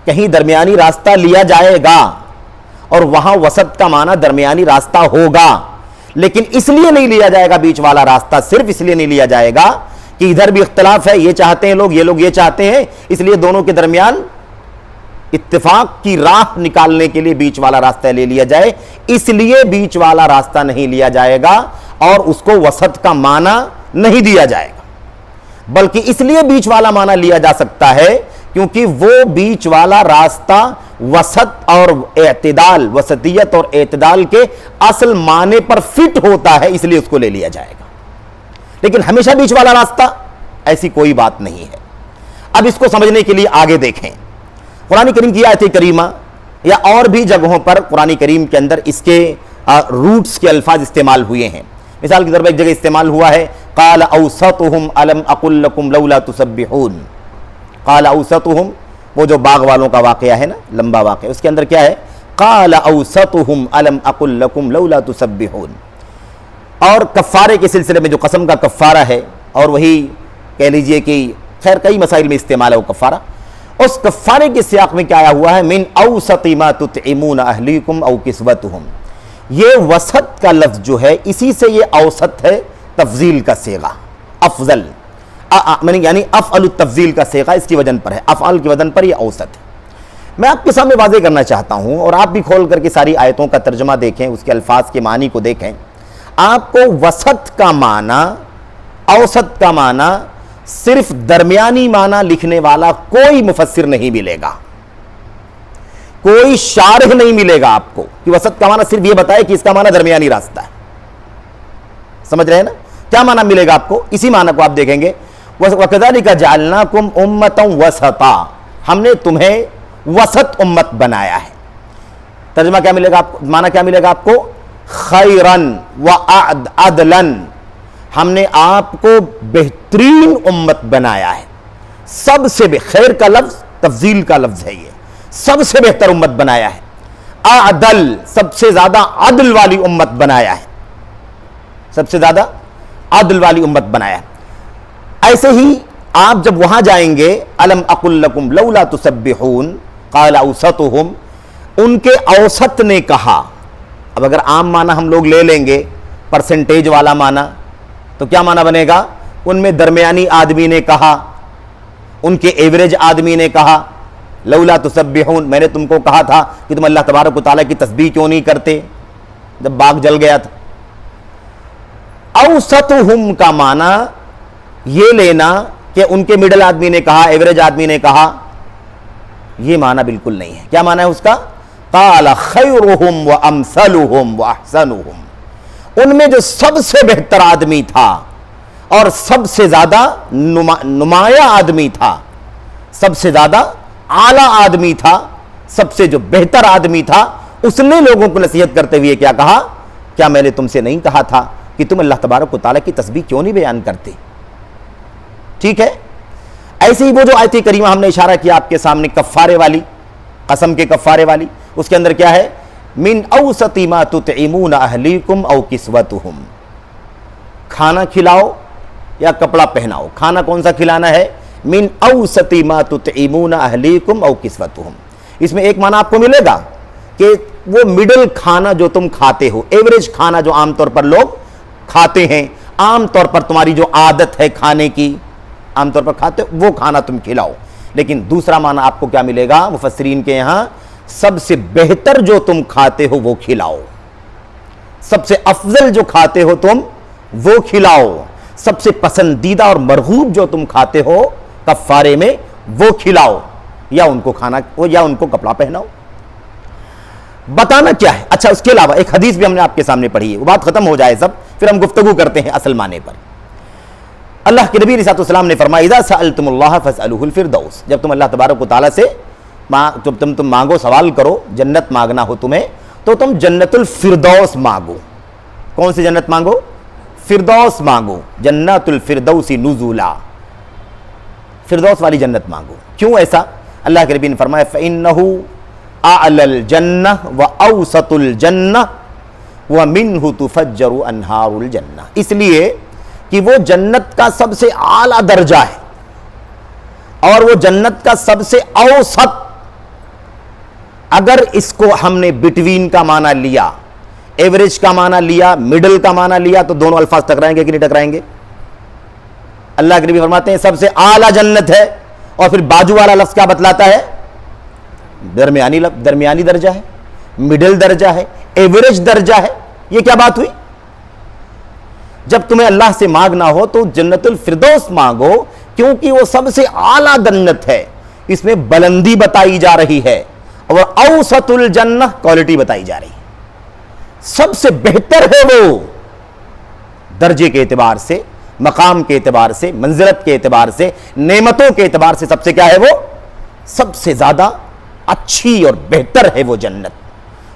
کہیں درمیانی راستہ لیا جائے گا, اور وہاں وسط کا معنی درمیانی راستہ ہوگا, لیکن اس لیے نہیں لیا جائے گا بیچ والا راستہ, صرف اس لیے نہیں لیا جائے گا کہ ادھر بھی اختلاف ہے, یہ چاہتے ہیں لوگ یہ چاہتے ہیں, اس لیے دونوں کے درمیان اتفاق کی راہ نکالنے کے لیے بیچ والا راستہ لے لیا جائے. اس لیے بیچ والا راستہ نہیں لیا جائے گا اور اس کو وسط کا معنی نہیں دیا جائے گا, بلکہ اس لیے بیچ والا معنی لیا جا سکتا ہے کیونکہ وہ بیچ والا راستہ وسط اور اعتدال, وسطیت اور اعتدال کے اصل معنی پر فٹ ہوتا ہے, اس لیے اس کو لے لیا جائے گا. لیکن ہمیشہ بیچ والا راستہ ایسی کوئی بات نہیں ہے. اب اس کو سمجھنے کے لیے آگے دیکھیں, قرآن کریم کی آیت کریمہ یا اور بھی جگہوں پر قرآن کریم کے اندر اس کے روٹس کے الفاظ استعمال ہوئے ہیں. مثال کے طور پر ایک جگہ استعمال ہوا ہے قال اوسطہم الم اقل لکم لولا تسبحون. قال اوسطہم, وہ جو باغ والوں کا واقعہ ہے نا, لمبا واقعہ, اس کے اندر کیا ہے قال اوسطہم الم اقل لکم لولا تسبحون. اور کفارے کے سلسلے میں جو قسم کا کفارہ ہے, اور وہی کہہ لیجئے کہ خیر کئی مسائل میں استعمال ہے وہ کفارہ, اس کفارے کے سیاق میں کیا آیا ہوا ہے من اوسط ما تطعمون اہلیکم او کسوتہم. یہ وسط کا لفظ جو ہے اسی سے یہ اوسط ہے, تفضیل کا صیغہ, افضل, یعنی افعل التفضیل کا صیغہ اس کی وزن پر ہے, افعال کی وزن پر یہ اوسط ہے. میں آپ کے سامنے واضح کرنا چاہتا ہوں, اور آپ بھی کھول کر کے ساری آیتوں کا ترجمہ دیکھیں, اس کے الفاظ کے معنی کو دیکھیں. آپ کو وسط کا معنی, اوسط کا معنی صرف درمیانی معنی لکھنے والا کوئی مفسر نہیں ملے گا, کوئی شارح نہیں ملے گا آپ کو کہ وسط کا معنی صرف یہ بتائے کہ اس کا معنی درمیانی راستہ ہے. سمجھ رہے ہیں نا کیا معنی ملے گا آپ کو؟ اسی معنی کو آپ دیکھیں گے وَكَذَلِكَ جَعَلْنَاكُمْ أُمَّةً وَسَطًا, ہم نے تمہیں وسط امت بنایا ہے. ترجمہ کیا ملے گا آپ کو, معنی کیا ملے گا آپ کو؟ خیرن و عدلن, ہم نے آپ کو بہترین امت بنایا ہے. سب سے خیر کا لفظ تفضیل کا لفظ ہے, یہ سب سے بہتر امت بنایا ہے. عدل, سب سے زیادہ عدل والی امت بنایا ہے, سب سے زیادہ عدل والی امت بنایا ہے. ایسے ہی آپ جب وہاں جائیں گے, الم اقل لکم لولا تسبحون قال اوسطہم, ان کے اوسط نے کہا. اب اگر عام معنی ہم لوگ لے لیں گے, پرسنٹیج والا معنی, تو کیا معنی بنے گا؟ ان میں درمیانی آدمی نے کہا, ان کے ایوریج آدمی نے کہا لولا تسبحون, میں نے تم کو کہا تھا کہ تم اللہ تبارک و تعالیٰ کی تسبیح کیوں نہیں کرتے جب باغ جل گیا تھا. اوسطہم کا معنی یہ لینا کہ ان کے مڈل آدمی نے کہا, ایوریج آدمی نے کہا, یہ معنی بالکل نہیں ہے. کیا معنی ہے اس کا؟ قال خیرہم و امثلہم و احسنہم, ان میں جو سب سے بہتر آدمی تھا اور سب سے زیادہ نمایاں آدمی تھا, سب سے زیادہ اعلیٰ آدمی تھا, سب سے جو بہتر آدمی تھا, اس نے لوگوں کو نصیحت کرتے ہوئے کیا کہا؟ کیا میں نے تم سے نہیں کہا تھا کہ تم اللہ تبارک و تعالیٰ کی تسبیح کیوں نہیں بیان کرتے؟ ٹھیک ہے. ایسے ہی وہ جو آیت کریمہ ہم نے اشارہ کیا آپ کے سامنے, کفارے والی, قسم کے کفارے والی, اس کے اندر کیا ہے؟ من اوسط ما تطعمون اہلیکم او کسوتہم, کھانا کھلاؤ یا کپڑا پہناؤ. کھانا کون سا کھلانا ہے؟ من اوسط ما تطعمون اہلیکم او کسوتہم. اس میں ایک معنی آپ کو ملے گا کہ وہ مڈل کھانا جو تم کھاتے ہو, ایوریج کھانا جو عام طور پر لوگ کھاتے ہیں, عام طور پر تمہاری جو عادت ہے کھانے کی, عام طور پر کھاتے ہو, وہ کھانا تم کھلاؤ. لیکن دوسرا معنی آپ کو کیا ملے گا مفسرین کے یہاں؟ سب سے بہتر جو تم کھاتے ہو وہ کھلاؤ, سب سے افضل جو کھاتے ہو تم وہ کھلاؤ, سب سے پسندیدہ اور مرغوب جو تم کھاتے ہو کفارے میں وہ کھلاؤ, یا ان کو کھانا یا ان کو کپڑا پہناؤ. بتانا کیا ہے؟ اچھا, اس کے علاوہ ایک حدیث بھی ہم نے آپ کے سامنے پڑھی ہے, وہ بات ختم ہو جائے سب, پھر ہم گفتگو کرتے ہیں اصل معنی پر. اللہ کے نبی علیہ السلام نے فرمایا اذا سألتم اللہ فاسألوہ الفردوس, جب تم اللہ تبارک و تعالیٰ سے جب تم مانگو, سوال کرو, جنت مانگنا ہو تمہیں, تو تم جنت الفردوس مانگو. کون سی جنت مانگو؟ فردوس مانگو, جنت الفردوس نزولا, فردوس والی جنت مانگو. کیوں ایسا؟ اللہ کے نبی نے فرمایا فإنہ اعلی الجنہ و اوسط الجنہ ومنہ تفجر انہار الجنہ, اس لیے کہ وہ جنت کا سب سے اعلیٰ درجہ ہے اور وہ جنت کا سب سے اوسط. اگر اس کو ہم نے بٹوین کا معنی لیا, ایوریج کا معنی لیا, مڈل کا معنی لیا, تو دونوں الفاظ ٹکرائیں گے کہ نہیں ٹکرائیں گے؟ اللہ کے نبی فرماتے ہیں سب سے اعلیٰ جنت ہے, اور پھر باجو والا لفظ کیا بتلاتا ہے؟ درمیانی درجہ ہے, مڈل درجہ ہے, ایوریج درجہ ہے. یہ کیا بات ہوئی؟ جب تمہیں اللہ سے مانگنا ہو تو جنت الفردوس مانگو, کیونکہ وہ سب سے اعلیٰ جنت ہے, اس میں بلندی بتائی جا رہی ہے, اور اوسط الجنہ کوالٹی بتائی جا رہی ہے, سب سے بہتر ہے وہ درجے کے اعتبار سے, مقام کے اعتبار سے, منزلت کے اعتبار سے, نعمتوں کے اعتبار سے سب سے کیا ہے وہ؟ سب سے زیادہ اچھی اور بہتر ہے وہ جنت.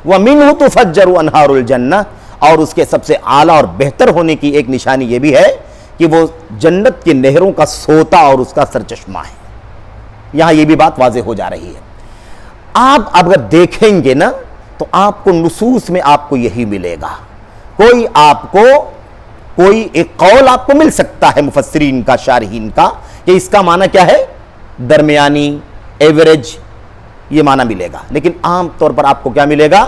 وَمِنْهُ تُفَجَّرُ أَنْهَارُ الْجَنَّةِ, اور اس کے سب سے اعلیٰ اور بہتر ہونے کی ایک نشانی یہ بھی ہے کہ وہ جنت کی نہروں کا سوتا اور اس کا سرچشمہ ہے. یہاں یہ بھی بات واضح ہو جا رہی ہے. آپ اگر دیکھیں گے نا تو آپ کو نصوص میں آپ کو یہی ملے گا. کوئی ایک قول آپ کو مل سکتا ہے مفسرین کا, شارحین کا, کہ اس کا معنی کیا ہے؟ درمیانی, ایوریج, یہ معنی ملے گا. لیکن عام طور پر آپ کو کیا ملے گا؟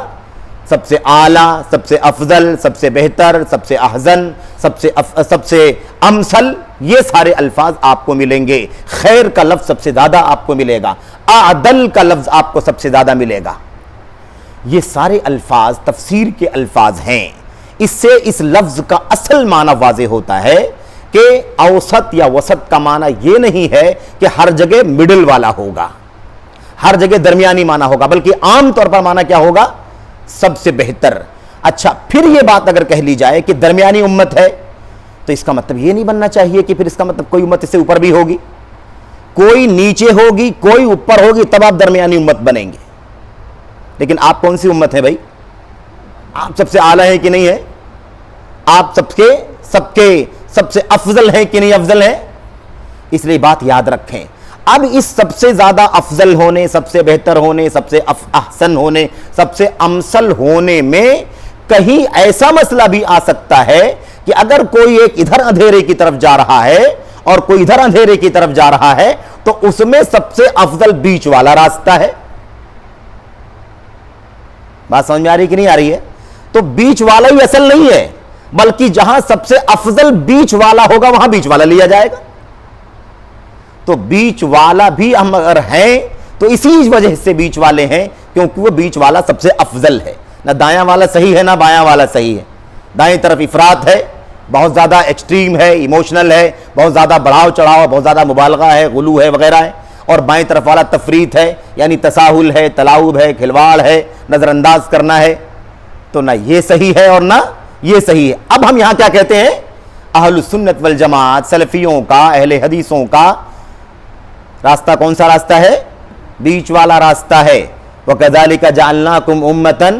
سب سے اعلیٰ, سب سے افضل, سب سے بہتر, سب سے احسن, سب سے امثل, یہ سارے الفاظ آپ کو ملیں گے. خیر کا لفظ سب سے زیادہ آپ کو ملے گا, اعدل کا لفظ آپ کو سب سے زیادہ ملے گا. یہ سارے الفاظ تفسیر کے الفاظ ہیں. اس سے اس لفظ کا اصل معنی واضح ہوتا ہے کہ اوسط یا وسط کا معنی یہ نہیں ہے کہ ہر جگہ مڈل والا ہوگا, ہر جگہ درمیانی معنی ہوگا, بلکہ عام طور پر معنی کیا ہوگا؟ سب سے بہتر. اچھا, پھر یہ بات اگر کہہ لی جائے کہ درمیانی امت ہے, تو اس کا مطلب یہ نہیں بننا چاہیے کہ پھر اس کا مطلب کوئی امت اس سے اوپر بھی ہوگی, کوئی نیچے ہوگی, کوئی اوپر ہوگی, تب آپ درمیانی امت بنیں گے. لیکن آپ کون سی امت ہے بھائی؟ آپ سب سے اعلیٰ ہیں کہ نہیں ہے؟ آپ سب سے افضل ہیں کہ نہیں افضل ہیں؟ اس لیے بات یاد رکھیں. اب اس سب سے زیادہ افضل ہونے، سب سے بہتر ہونے، سب سے احسن ہونے، سب سے امثل ہونے میں کہیں ایسا مسئلہ بھی آ سکتا ہے کہ اگر کوئی ایک ادھر اندھیرے کی طرف جا رہا ہے اور کوئی ادھر اندھیرے کی طرف جا رہا ہے تو اس میں سب سے افضل بیچ والا راستہ ہے. بات سمجھ میں آ رہی کہ نہیں آ رہی ہے؟ تو بیچ والا ہی اصل نہیں ہے، بلکہ جہاں سب سے افضل بیچ والا ہوگا وہاں بیچ والا لیا جائے گا. تو بیچ والا بھی ہم اگر ہیں تو اسی وجہ سے بیچ والے ہیں کیونکہ وہ بیچ والا سب سے افضل ہے. نہ دایاں والا صحیح ہے نہ بایاں والا صحیح ہے. دائیں طرف افراط ہے، بہت زیادہ ایکسٹریم ہے، ایموشنل ہے، بہت زیادہ بڑھاؤ چڑھاؤ، بہت زیادہ مبالغہ ہے، غلو ہے وغیرہ ہے. اور بائیں طرف والا تفریط ہے، یعنی تساہل ہے، تلاعب ہے، کھلواڑ ہے، نظر انداز کرنا ہے. تو نہ یہ صحیح ہے اور نہ یہ صحیح ہے. اب ہم یہاں کیا کہتے ہیں؟ اہل السنت والجماعت، سلفیوں کا، اہل حدیثوں کا راستہ کون سا راستہ ہے؟ بیچ والا راستہ ہے. وَكَذَلِكَ جَعَلْنَاكُمْ أُمَّةً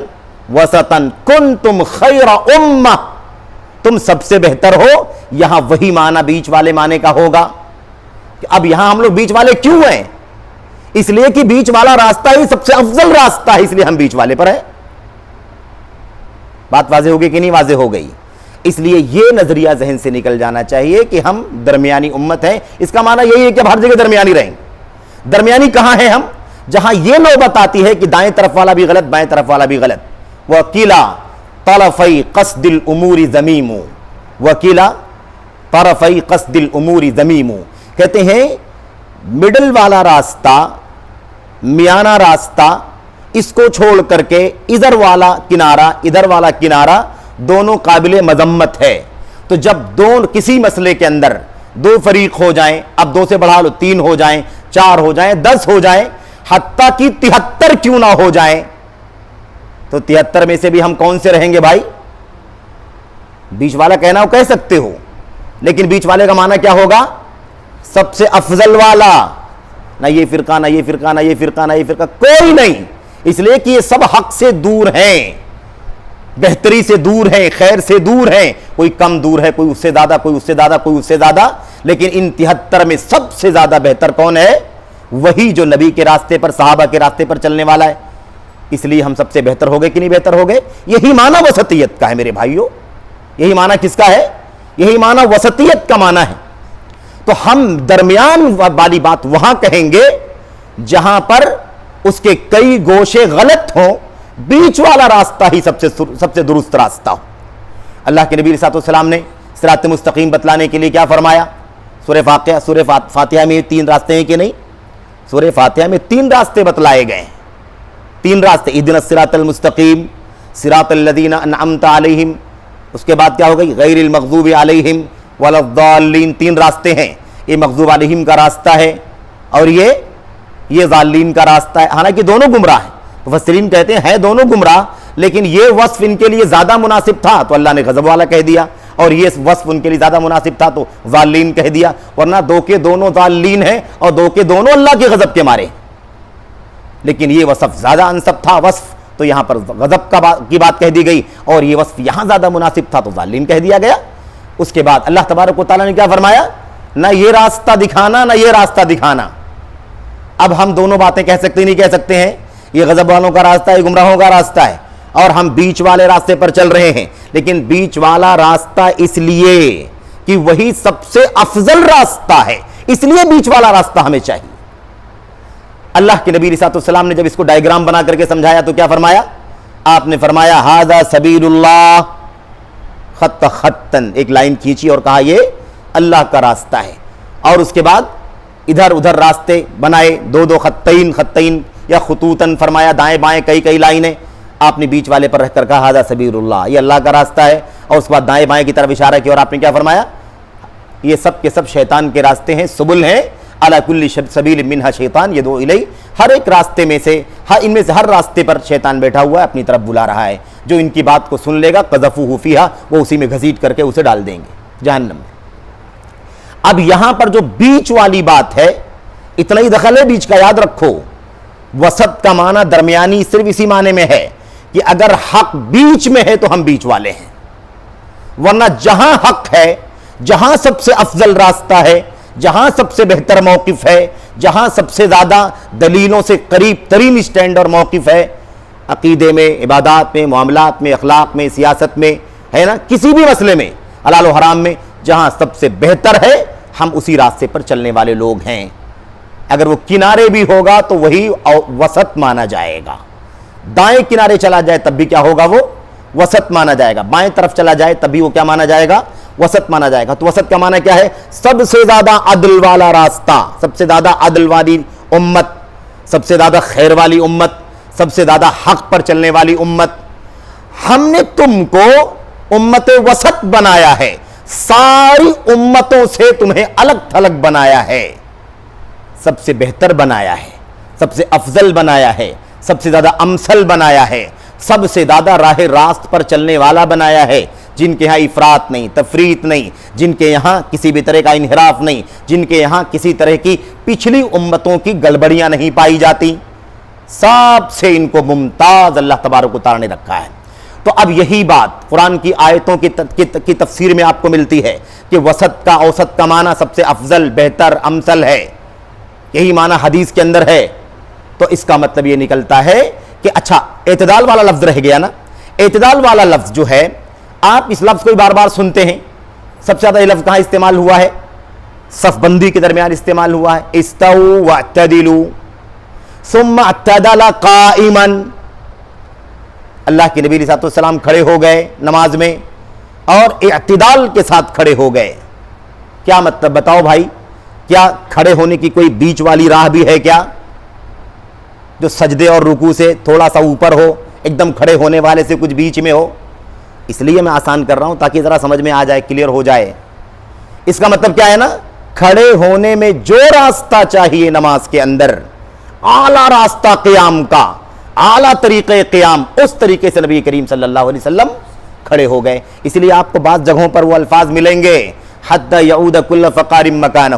وَسَطًا كُنْتُمْ خَيْرَ أُمَّةٍ. تم سب سے بہتر ہو. یہاں وہی معنی بیچ والے معنی کا ہوگا. اب یہاں ہم لوگ بیچ والے کیوں ہیں؟ اس لیے کہ بیچ والا راستہ ہی سب سے افضل راستہ ہے، اس لیے ہم بیچ والے پر ہیں. بات واضح ہوگی کہ نہیں واضح ہو گئی؟ اس لیے یہ نظریہ ذہن سے نکل جانا چاہیے کہ ہم درمیانی امت ہیں. اس کا معنی یہی ہے کہ ہر جگہ درمیانی رہیں. درمیانی کہاں ہیں ہم؟ جہاں یہ نوبت آتی ہے کہ دائیں طرف والا بھی غلط، بائیں طرف والا بھی غلط. وَقِيلَ طَرَفَيْ قَصْدِ الْأُمُورِ ذَمِيمٌ. وَقِيلَ طَرَفَيْ قَصْدِ الْأُمُورِ ذَمِيمٌ. کہتے ہیں مڈل والا راستہ، میانہ راستہ، اس کو چھوڑ کر کے ادھر والا کنارہ دونوں قابل مذمت ہے. تو جب کسی مسئلے کے اندر دو فریق ہو جائیں، اب 2 سے بڑھا لو 3 ہو جائیں، 4 ہو جائیں، 10 ہو جائیں، حتیٰ کہ 73 کیوں نہ ہو جائیں، تو 73 میں سے بھی ہم کون سے رہیں گے بھائی؟ بیچ والا کہنا ہو کہہ سکتے ہو، لیکن بیچ والے کا معنی کیا ہوگا؟ سب سے افضل والا. نہ یہ فرقہ نہ یہ فرقہ نہ یہ فرقہ نہ یہ فرقہ، کوئی نہیں. اس لیے کہ یہ سب حق سے دور ہیں، بہتری سے دور ہیں، خیر سے دور ہیں. کوئی کم دور ہے، کوئی اس سے زیادہ، کوئی اس سے زیادہ، کوئی اس سے زیادہ. لیکن ان 73 میں سب سے زیادہ بہتر کون ہے؟ وہی جو نبی کے راستے پر، صحابہ کے راستے پر چلنے والا ہے. اس لیے ہم سب سے بہتر ہو گئے کہ نہیں بہتر ہو گئے؟ یہی معنی وسطیت کا ہے میرے بھائیوں. یہی معنی کس کا ہے؟ یہی معنی وسطیت کا معنی ہے. تو ہم درمیان والی بات وہاں کہیں گے جہاں پر اس کے کئی گوشے غلط ہوں، بیچ والا راستہ ہی سب سے درست راستہ ہو. اللہ کے نبی صلی اللہ علیہ وسلم نے صراط مستقیم بتلانے کے لیے کیا فرمایا؟ سورہ فاتحہ میں 3 راستے ہیں کہ نہیں؟ سورہ فاتحہ میں 3 راستے بتلائے گئے ہیں. 3 راستے. اهدنا الصراط المستقیم، صراط الذین انعمت علیہم، اس کے بعد کیا ہو گئی؟ غیر المغضوب علیہم ولا الضالین. 3 راستے ہیں. یہ مغضوب علیہم کا راستہ ہے اور یہ ضالین کا راستہ ہے. حالانکہ دونوں گمراہ ہیں. مفسرین کہتے ہیں دونوں گمراہ، لیکن یہ وصف ان کے لیے زیادہ مناسب تھا تو اللہ نے غضب والا کہہ دیا، اور یہ وصف ان کے لیے زیادہ مناسب تھا تو ضالین کہہ دیا. ورنہ 2 کے دونوں ضالین ہیں اور 2 کے دونوں اللہ کے غضب کے مارے. لیکن یہ وصف زیادہ انسب تھا وصف، تو یہاں پر غضب کی بات کہہ دی گئی، اور یہ وصف یہاں زیادہ مناسب تھا تو ضالین کہہ دیا گیا. اس کے بعد اللہ تبارک و تعالیٰ نے کیا فرمایا؟ نہ یہ راستہ دکھانا نہ یہ راستہ دکھانا. اب ہم دونوں باتیں کہہ سکتے نہیں کہہ سکتے ہیں؟ یہ غضب والوں کا راستہ ہے، یہ گمراہوں کا راستہ ہے، اور ہم بیچ والے راستے پر چل رہے ہیں. لیکن بیچ والا راستہ اس لیے کہ وہی سب سے افضل راستہ ہے، اس لیے بیچ والا راستہ ہمیں چاہیے. اللہ کے نبی صلی اللہ علیہ وسلم نے جب اس کو ڈائیگرام بنا کر کے سمجھایا تو کیا فرمایا؟ آپ نے فرمایا ھذا سبیل اللہ خط خطن، ایک لائن کھینچی اور کہا یہ اللہ کا راستہ ہے. اور اس کے بعد ادھر ادھر راستے بنائے، 2 خطین یا خطوطن فرمایا، دائیں بائیں کئی لائنیں. آپ نے بیچ والے پر رہ کر کہا ھذا سبیل اللہ، یہ اللہ کا راستہ ہے. اور اس کے بعد دائیں بائیں کی طرف اشارہ کیا اور آپ نے کیا فرمایا؟ یہ سب کے سب شیطان کے راستے ہیں، سبل ہیں. علی کل سبیل منہا شیطان یدعو الیہ، ہر ایک راستے میں سے، ان میں سے ہر راستے پر شیطان بیٹھا ہوا ہے، اپنی طرف بلا رہا ہے. جو ان کی بات کو سن لے گا قذفوہ فیہا، وہ اسی میں گھسیٹ کر کے اسے ڈال دیں گے جہنم میں. اب یہاں پر جو بیچ والی بات ہے، اتنا ہی دخل ہے بیچ کا، یاد رکھو. وسط کا معنی درمیانی صرف اسی معنی میں ہے کہ اگر حق بیچ میں ہے تو ہم بیچ والے ہیں، ورنہ جہاں حق ہے، جہاں سب سے افضل راستہ ہے، جہاں سب سے بہتر موقف ہے، جہاں سب سے زیادہ دلیلوں سے قریب ترین اسٹینڈ اور موقف ہے، عقیدے میں، عبادات میں، معاملات میں، اخلاق میں، سیاست میں، ہے نا، کسی بھی مسئلے میں، حلال و حرام میں، جہاں سب سے بہتر ہے ہم اسی راستے پر چلنے والے لوگ ہیں۔ اگر وہ کنارے بھی ہوگا تو وہی وسط مانا جائے گا، دائیں کنارے چلا جائے تب بھی کیا ہوگا، وہ وسط مانا جائے گا، بائیں طرف چلا جائے تب بھی وہ کیا مانا جائے گا، وسط مانا جائے گا۔ تو وسط کا معنی کیا ہے؟ سب سے زیادہ عدل والا راستہ، سب سے زیادہ عدل والی امت، سب سے زیادہ خیر والی امت، سب سے زیادہ حق پر چلنے والی امت۔ ہم نے تم کو امت وسط بنایا ہے، ساری امتوں سے تمہیں الگ تھلگ بنایا ہے، سب سے بہتر بنایا ہے، سب سے افضل بنایا ہے، سب سے زیادہ امثل بنایا ہے، سب سے زیادہ راہ راست پر چلنے والا بنایا ہے، جن کے یہاں افراط نہیں، تفریط نہیں، جن کے یہاں کسی بھی طرح کا انحراف نہیں، جن کے یہاں کسی طرح کی پچھلی امتوں کی گڑبڑیاں نہیں پائی جاتی، سب سے ان کو ممتاز اللہ تبارک و تعالی نے رکھا ہے۔ تو اب یہی بات قرآن کی آیتوں کی تفسیر میں آپ کو ملتی ہے کہ وسط کا، اوسط کا معنی سب سے افضل، بہتر، امثل ہے، یہی معنی حدیث کے اندر ہے۔ تو اس کا مطلب یہ نکلتا ہے کہ اچھا اعتدال والا لفظ رہ گیا نا، اعتدال والا لفظ جو ہے آپ اس لفظ کو بار بار سنتے ہیں، سب سے زیادہ یہ لفظ کہاں استعمال ہوا ہے؟ صف بندی کے درمیان استعمال ہوا ہے، استووا واعتدلوا ثم اعتدل قائما۔ اللہ کے نبی علیہ السلام کھڑے ہو گئے نماز میں اور اعتدال کے ساتھ کھڑے ہو گئے۔ کیا مطلب بتاؤ بھائی، کیا کھڑے ہونے کی کوئی بیچ والی راہ بھی ہے کیا، جو سجدے اور رکوع سے تھوڑا سا اوپر ہو، ایک دم کھڑے ہونے والے سے کچھ بیچ میں ہو؟ اس لیے میں آسان کر رہا ہوں تاکہ ذرا سمجھ میں آ جائے، کلیئر ہو جائے۔ اس کا مطلب کیا ہے نا، کھڑے ہونے میں جو راستہ چاہیے نماز کے اندر، اعلیٰ راستہ قیام کا، اعلیٰ طریقہ قیام، اس طریقے سے نبی کریم صلی اللہ علیہ وسلم کھڑے ہو گئے۔ اس لیے آپ کو بعض جگہوں پر وہ الفاظ ملیں گے، حتی یعود کل فقار مکانہ،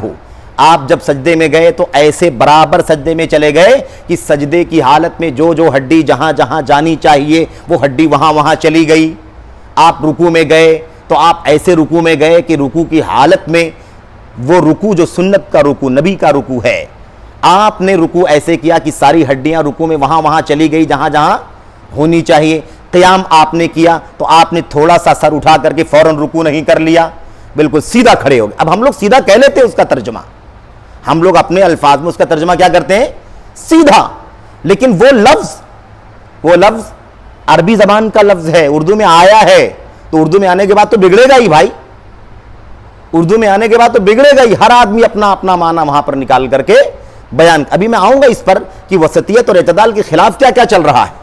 آپ جب سجدے میں گئے تو ایسے برابر سجدے میں چلے گئے کہ سجدے کی حالت میں جو جو ہڈی جہاں جہاں جانی چاہیے وہ ہڈی وہاں وہاں چلی گئی۔ آپ رکوع میں گئے تو آپ ایسے رکوع میں گئے کہ رکوع کی حالت میں وہ رکوع جو سنت کا رکوع، نبی کا رکوع ہے، آپ نے رکوع ایسے کیا کہ ساری ہڈیاں رکوع میں وہاں وہاں چلی گئی جہاں جہاں ہونی چاہیے۔ قیام آپ نے کیا تو آپ نے تھوڑا سا سر اٹھا کر کے فوراً رکوع نہیں کر لیا، بالکل سیدھا کھڑے ہو گئے۔ اب ہم لوگ سیدھا کہہ لیتے ہیں اس کا ترجمہ، ہم لوگ اپنے الفاظ میں اس کا ترجمہ کیا کرتے ہیں؟ سیدھا، لیکن وہ لفظ عربی زبان کا لفظ ہے، اردو میں آیا ہے، تو اردو میں آنے کے بعد تو بگڑے گا ہی بھائی، اردو میں آنے کے بعد تو بگڑے گا ہی، ہر آدمی اپنا اپنا معنی وہاں پر نکال کر کے بیان۔ ابھی میں آؤں گا اس پر کہ وسطیت اور اعتدال کے خلاف کیا کیا چل رہا ہے،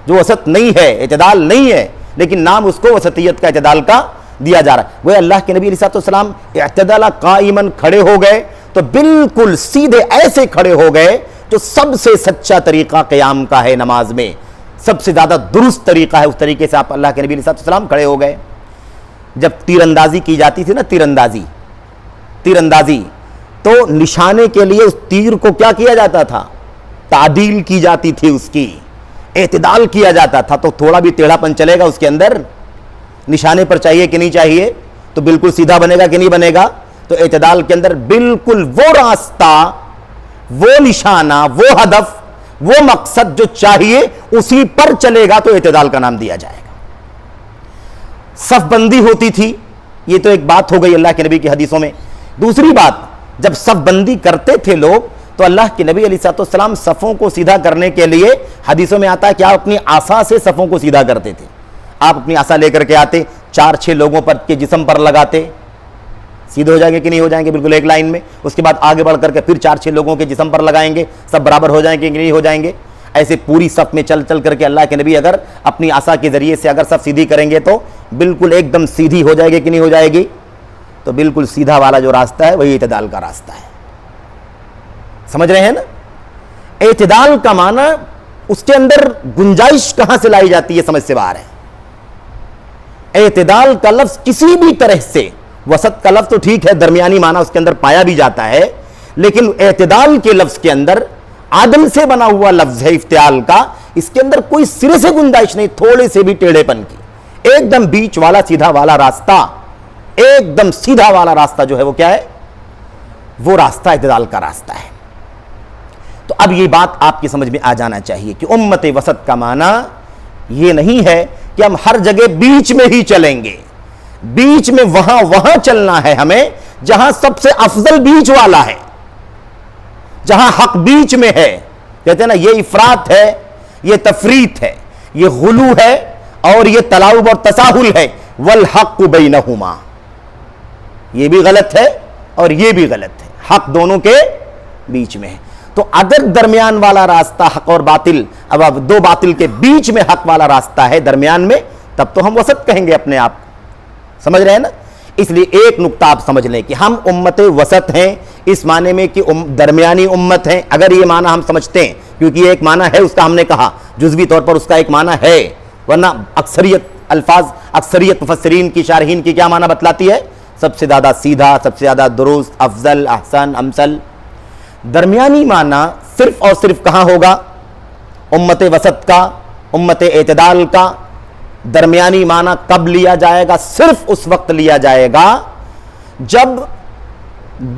جو وسط نہیں ہے، اعتدال نہیں ہے، لیکن نام اس کو وسطیت کا، اعتدال کا دیا جا رہا ہے۔ وہ اللہ کے نبی علیہ السلام اعتدال قائما کھڑے ہو گئے تو بالکل سیدھے ایسے کھڑے ہو گئے جو سب سے سچا طریقہ قیام کا ہے، نماز میں سب سے زیادہ درست طریقہ ہے، اس طریقے سے آپ اللہ کے نبی علیہ السلام کھڑے ہو گئے۔ جب تیر اندازی کی جاتی تھی نا، تیر اندازی تو نشانے کے لیے اس تیر کو کیا کیا جاتا تھا؟ تعدیل کی جاتی تھی، اس کی اعتدال کیا جاتا تھا، تو تھوڑا بھی ٹیڑھا پن چلے گا اس کے اندر، نشانے پر چاہیے کہ نہیں چاہیے، تو بالکل سیدھا بنے گا کہ نہیں بنے گا؟ تو اعتدال کے اندر بالکل وہ راستہ، وہ نشانہ، وہ ہدف، وہ مقصد جو چاہیے اسی پر چلے گا تو اعتدال کا نام دیا جائے گا۔ صف بندی ہوتی تھی، یہ تو ایک بات ہو گئی اللہ کے نبی کی حدیثوں میں۔ دوسری بات، جب صف بندی کرتے تھے لوگ تو اللہ کے نبی علیہ السلام صفوں کو سیدھا کرنے کے لیے حدیثوں میں آتا ہے کہ آپ اپنی عصا سے صفوں کو سیدھا کرتے تھے۔ آپ اپنی عصا لے کر کے آتے، 4-6 لوگوں پر کے جسم پر لگاتے، سیدھے ہو جائیں گے کہ نہیں ہو جائیں گے؟ بالکل ایک لائن میں۔ اس کے بعد آگے بڑھ کر کے پھر 4-6 لوگوں کے جسم پر لگائیں گے، سب برابر ہو جائیں گے کہ نہیں ہو جائیں گے؟ ایسے پوری صف میں چل چل کر کے اللہ کے نبی اگر اپنی عصا کے ذریعے سے اگر صف سیدھی کریں گے تو بالکل ایک دم سیدھی ہو جائے گی کہ نہیں ہو جائے گی؟ تو بالکل سیدھا والا جو راستہ ہے وہی اعتدال کا راستہ ہے۔ سمجھ رہے ہیں نا؟ اعتدال کا معنی اس کے اندر گنجائش کہاں سے لائی جاتی ہے، سمجھ سے باہر ہے۔ اعتدال کا لفظ کسی بھی طرح سے، وسط کا لفظ تو ٹھیک ہے، درمیانی معنی اس کے اندر پایا بھی جاتا ہے، لیکن اعتدال کے لفظ کے اندر عدل سے بنا ہوا لفظ ہے افتعال کا، اس کے اندر کوئی سرے سے گنجائش نہیں تھوڑے سے بھی ٹیڑھے پن کی، ایک دم بیچ والا سیدھا والا راستہ، ایک دم سیدھا والا راستہ جو ہے وہ کیا ہے؟ وہ راستہ اعتدال کا راستہ ہے۔ تو اب یہ بات آپ کی سمجھ میں آ جانا چاہیے کہ امت وسط کا معنی یہ نہیں ہے کہ ہم ہر جگہ بیچ میں ہی چلیں گے، بیچ میں وہاں چلنا ہے ہمیں جہاں سب سے افضل بیچ والا ہے، جہاں حق بیچ میں ہے۔ کہتے ہیں نا یہ افراط ہے، یہ تفریط ہے، یہ غلو ہے اور یہ تلاعب اور تساہل ہے، والحق بینہما، یہ بھی غلط ہے اور یہ بھی غلط ہے، حق دونوں کے بیچ میں ہے۔ تو اگر درمیان والا راستہ حق اور باطل، اب دو باطل کے بیچ میں حق والا راستہ ہے درمیان میں، تب تو ہم وسط کہیں گے اپنے آپ، سمجھ رہے ہیں نا؟ اس لیے ایک نقطہ آپ سمجھ لیں کہ ہم امت وسط ہیں، اس معنی میں کہ درمیانی امت ہیں، اگر یہ معنی ہم سمجھتے ہیں، کیونکہ یہ ایک معنی ہے اس کا، ہم نے کہا جزوی طور پر اس کا ایک معنی ہے، ورنہ اکثریت مفسرین کی شارحین کی کیا معنی بتلاتی ہے؟ سب سے زیادہ سیدھا، سب سے زیادہ درست، افضل، احسن، امثل۔ درمیانی معنی صرف اور صرف کہاں ہوگا؟ امت وسط کا، امت اعتدال کا درمیانی معنی کب لیا جائے گا؟ صرف اس وقت لیا جائے گا جب